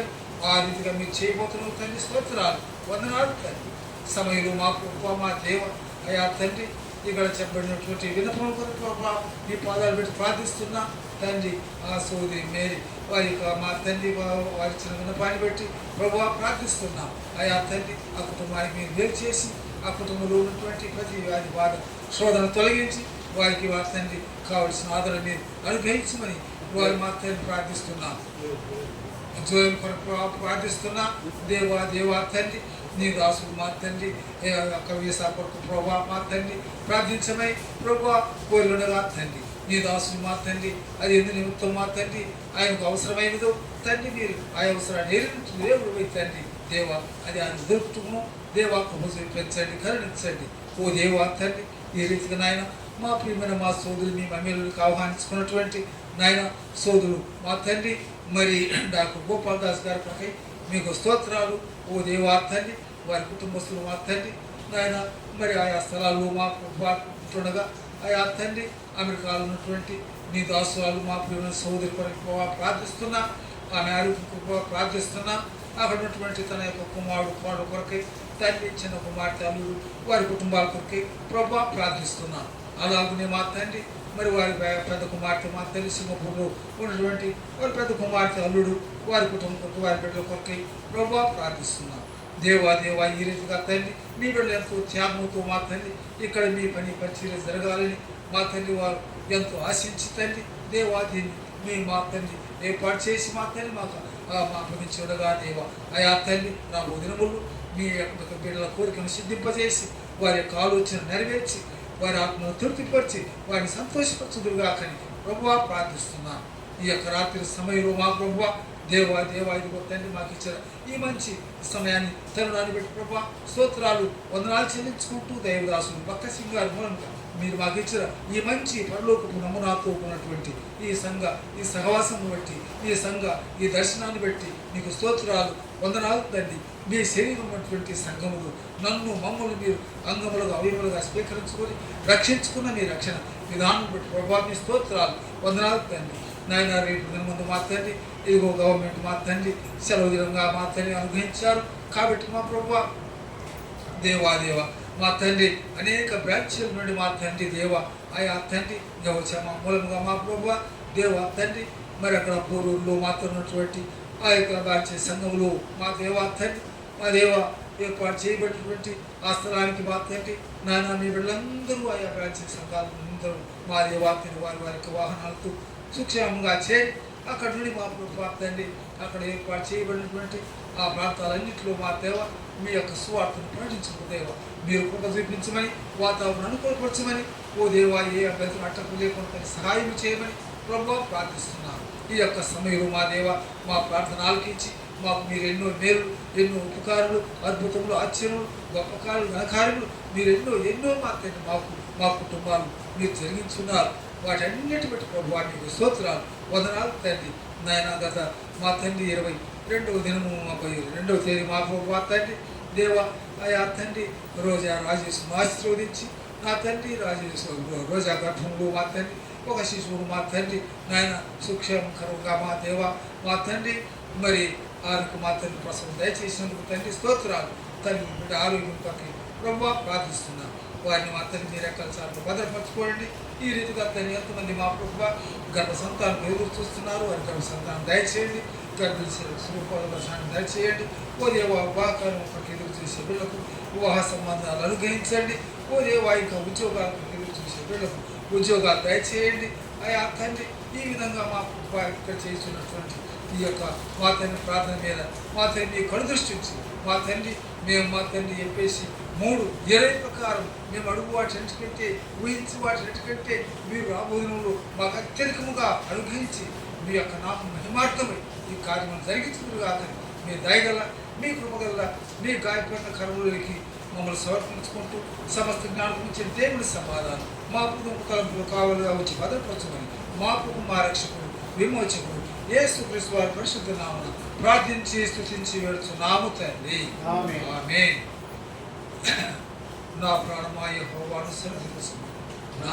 ఆ రీతిగా మీరు చేయబోతున్న తండ్రి స్తోత్రాలు, వందనాలు తండ్రి. సమయంలో మా కృప మా దేవ అయా తండ్రి ఇక్కడ చెప్పబడినటువంటి విన్నపం కొరకు మీ పాదాలు పెట్టి ప్రార్థిస్తున్నా తండ్రి. ఆ సోదరి మేరీ వారి యొక్క మా తండ్రి వారి ఇచ్చిన విన్నపాన్ని బట్టి ప్రభువా ప్రార్థిస్తున్నాం. అయా తండ్రి ఆ కుటుంబానికి మీరు వేరు చేసి ఆ కుటుంబంలో ఉన్నటువంటి ప్రతి వారి బాధ శోధన తొలగించి వారికి వారి తండ్రి కావలసిన ఆదరణ మీరు అనుగ్రహించమని వారు మా తండ్రి ప్రార్థిస్తున్నాం. జోయల్ కొరకు ప్రార్థిస్తున్నా దేవా దేవా తండ్రి నీ దాసుడు మా తండ్రి వీసా కొరకు ప్రభా మా తండ్రి ప్రార్థించమై ప్రభా కోరిలుండగా తండ్రి నీ దాసుడు మా తండ్రి అది ఎందు నిమిత్తం మా తండ్రి ఆయనకు అవసరమైనదో తండ్రి మీరు ఆ అవసరాన్ని ఏరుపోయి తండ్రి దేవా అది ఆయన దొరుకుతుము దేవా కృప పెంచండి కరుణించండి ఓ దేవా తండ్రి. ఈ రీతిగా నాయన మా ప్రియమైన మా సోదరులు మీ మమ్మీలకు ఆహ్వానించుకున్నటువంటి నాయన సోదరులు మా తండ్రి మరి డాక్టర్ గోపాల్ దాస్ గారి పక్కై మీకు స్తోత్రాలు ఓ దేవా తండ్రి. వారి కుటుంబస్తులు మా తండ్రి నాయన మరి ఆయా స్థలాల్లో మాకు ఉంటుండగా ఆయా తండ్రి అమెరికాలో ఉన్నటువంటి మీ దాసురాలు మా ప్రియమైన సోదరి కొరకు ప్రార్థిస్తున్నా, ఆమె ఆరోగ్య ప్రార్థిస్తున్నా. అక్కడ ఉన్నటువంటి తన యొక్క కుమారుడు కొరకై తండ్రి చిన్న కుమార్తె అల్లుడు వారి కుటుంబాల కొరకై ప్రభా ప్రార్థిస్తున్నా. అలాగనే మా తండ్రి మరి వారి పెద్ద కుమార్తె మా తల్లి సింగపూర్లో ఉన్నటువంటి వారి పెద్ద కుమార్తె అల్లుడు వారి కుటుంబం కొరకు వారి బిడ్డల కొరకై ప్రభా ప్రార్థిస్తున్నాం. దేవా దేవా ఈ రీతిగా తండ్రి మీ బిడ్డలు ఎంతో త్యాగంతో మా తండ్రి ఇక్కడ మీ పని పరిచర్య జరగాలని మా తండ్రి వారు ఎంతో ఆశించి తండ్రి దేవా దీన్ని మీ మా తండ్రి ఏర్పాటు చేసి మా తండ్రి మాకు అప్పగించుండగా దేవా అయా తండ్రి రాబో దినములు మీ యొక్క బిడ్డల కోరికను సిద్ధింపజేసి వారి యొక్క ఆలోచన నెరవేర్చి వారి ఆత్మను తృప్తిపరిచి వారిని సంతోషపరచుదురుగాకని ప్రభువా ప్రార్థిస్తున్నాను. ఈ యొక్క రాత్రి సమయంలో మా ప్రభువా దేవా దేవా ఇదిగో తండ్రి మాకు ఇచ్చిన ఈ మంచి సమయాన్ని తరుణాన్ని బట్టి ప్రభా స్తోత్రాలు వందనాలు చెల్లించుకుంటూ దైవదాసులు భక్త సింగ్ గారి మూలంగా మీరు మాకు ఇచ్చిన ఈ మంచి పరలోకపు నమూనాతో ఉన్నటువంటి ఈ సహవాసం బట్టి ఈ దర్శనాన్ని బట్టి మీకు స్తోత్రాలు వందనాలు తండ్రి. మీ శరీరం ఉన్నటువంటి సంఘములు నన్ను మమ్మల్ని మీరు అంగములుగా అవయములుగా స్వీకరించుకొని రక్షించుకున్న మీ రక్షణ విధానం బట్టి ప్రభా మీ స్తోత్రాలు వందనాలు తండ్రి. నాయన రేపు దిన ముందు మా తండ్రి ఇదిగో గవర్నమెంట్ మా తండ్రి సెలవు దినంగా మా తండ్రి అనుగ్రహించారు కాబట్టి మా ప్రభా దేవా మా తండ్రి అనేక బ్రాంచీల నుండి మా తండ్రి దేవా ఆయా తండ్రి గవచమ మూలంగా మా ప్రభా దేవా తండ్రి మరి అక్కడ పూర్వుల్లో మాతో ఉన్నటువంటి ఆ యొక్క బ్రాంచీ సంఘంలో మా దేవా తండ్రి మా దేవా ఏర్పాటు చేయబడినటువంటి ఆ స్థలానికి మా తండ్రి నాన్న మీ బిడ్డలందరూ ఆయా బ్రాంచీ సంఘాలు అందరూ మా దేవా వారి వారికి వాహనాలతో సుక్షేమంగా చేరి అక్కడ నుండి మా ప్రభు తండ్రి అక్కడ ఏర్పాటు చేయబడినటువంటి ఆ ప్రాంతాలన్నింటిలో మా దేవ మీ యొక్క సువార్తను ప్రకటించుకో దేవ మీరు కృప చూపించమని వాతావరణం అనుకూలపరచమని ఓ దేవా ఏ అభ్యర్థులు అట్టకు లేకుండా సహాయం చేయమని ప్రభు ప్రార్థిస్తున్నాను. ఈ యొక్క సమయంలో మా దేవ మా ప్రార్థన ఆలకించి మాకు మీరు ఎన్నో మేలు, ఎన్నో ఉపకారాలు, అద్భుతములు, ఆశ్చర్యములు, గొప్ప కార్యాలు, ఘనకార్యములు మీరు ఎన్నో మా కుటుంబాలు మీరు జరిగించున్నారు. వాటన్నిటి బట్టి ప్రభు మీకు స్తోత్రాలు, వందనాలు తండ్రి. నాయన గత మా తండ్రి 22వ దినము 2వ తేదీ మా ప్రభు తండ్రి దేవ అయా తండ్రి రోజా రాజేశ్వరు ఆశీర్వదించి నా తండ్రి రోజా గర్భంలో మా తండ్రి ఒక శిశువును మా తండ్రి నాయన సుక్షేమకరంగా మా దేవ మా తండ్రి మరి ఆమెకు మా తండ్రి ప్రసవం దయచేసినందుకు తండ్రి స్తోత్రాలు. తండ్రి బిడ్డ ఆరోగ్యం పక్కన ప్రభు ప్రార్థిస్తున్నాను. వారిని మా తండ్రి మీరు ఎక్కడ సార్లు భద్రపరచుకోండి. ఈ రీతిగా తండ్రి ఎంతమంది మా ప్రభు గర్భ సంతానం ఎదురు చూస్తున్నారు, వారి గర్భ సంతానం దయచేయండి. గర్భాన్ని దయచేయండి. ఓ దేవా వివాహకాలం ఒకరికి ఎదురు చూసే బిడ్డలకు వివాహ సంబంధాలు అనుగ్రహించండి. ఓ దేవా ఇంకా ఉద్యోగాలకు ఎదురు చూసే బిడ్డలకు ఉద్యోగాలు దయచేయండి. అయా తండ్రి ఈ విధంగా మా ప్రభు ఇక్కడ చేస్తున్నటువంటి ఈ యొక్క మా తండ్రి ప్రార్థన మీద మా తండ్రి కనుదృష్టి ఉంచి మా తండ్రి మేము మా తండ్రి చెప్పేసి 3:20 ప్రకారం మేము అడుగు వాటికంటే ఊహించి వాటికంటే మీరు రాబోదినంలో మాకు అత్యధికముగా అనుగ్రహించి మీ యొక్క నాకు మహిమార్థమై ఈ కార్యము జరిగించుకుని కాక మీ దయగల మీ కృపగల మీ గాయపడిన కర్మలోకి మమ్మల్ని సమర్పించుకుంటూ సమస్త జ్ఞానం ఇచ్చిన దేవుని సమాధానం మా కుటుంబ తలంపులు కావాలిగా వచ్చి భద్రపరచమని మా కుటుంబ రక్షకుడు విమోచకుడు యేసుక్రీస్తు వారి పరిశుద్ధ నామమున ప్రార్థించి స్తుతించి వేడుచున్నాము తండ్రి. ఆమేన్. నా ప్రాణమా యెహోవాను సన్నిధించుము, నా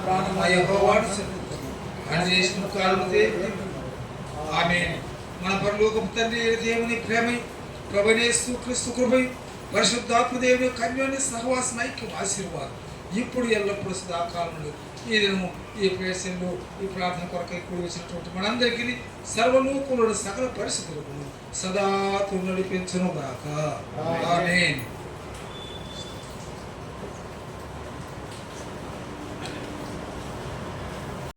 ప్రాణమా యెహోవాను సన్నిధించుము. ఆయన చేసిన కాలముదే. ఆమేన్. మన పరలోకపు తండ్రి దేవుని ప్రేమ, ప్రభువైన యేసుక్రీస్తు కృప, పరిశుద్ధాత్మ దేవుని కన్యోని సహవాసం ఐక్యం ఆశీర్వాదం ఇప్పుడు ఎల్లప్పుడూ సదాకాలంలో ఈ దినము ఈ ప్రేసంలో ఈ ప్రార్థన కొరకై కూడి వచ్చినటువంటి మనందరికీ సర్వలోకంలోని సకల పరిస్థితులకు సదా నడిపించును గాక. ఆమేన్.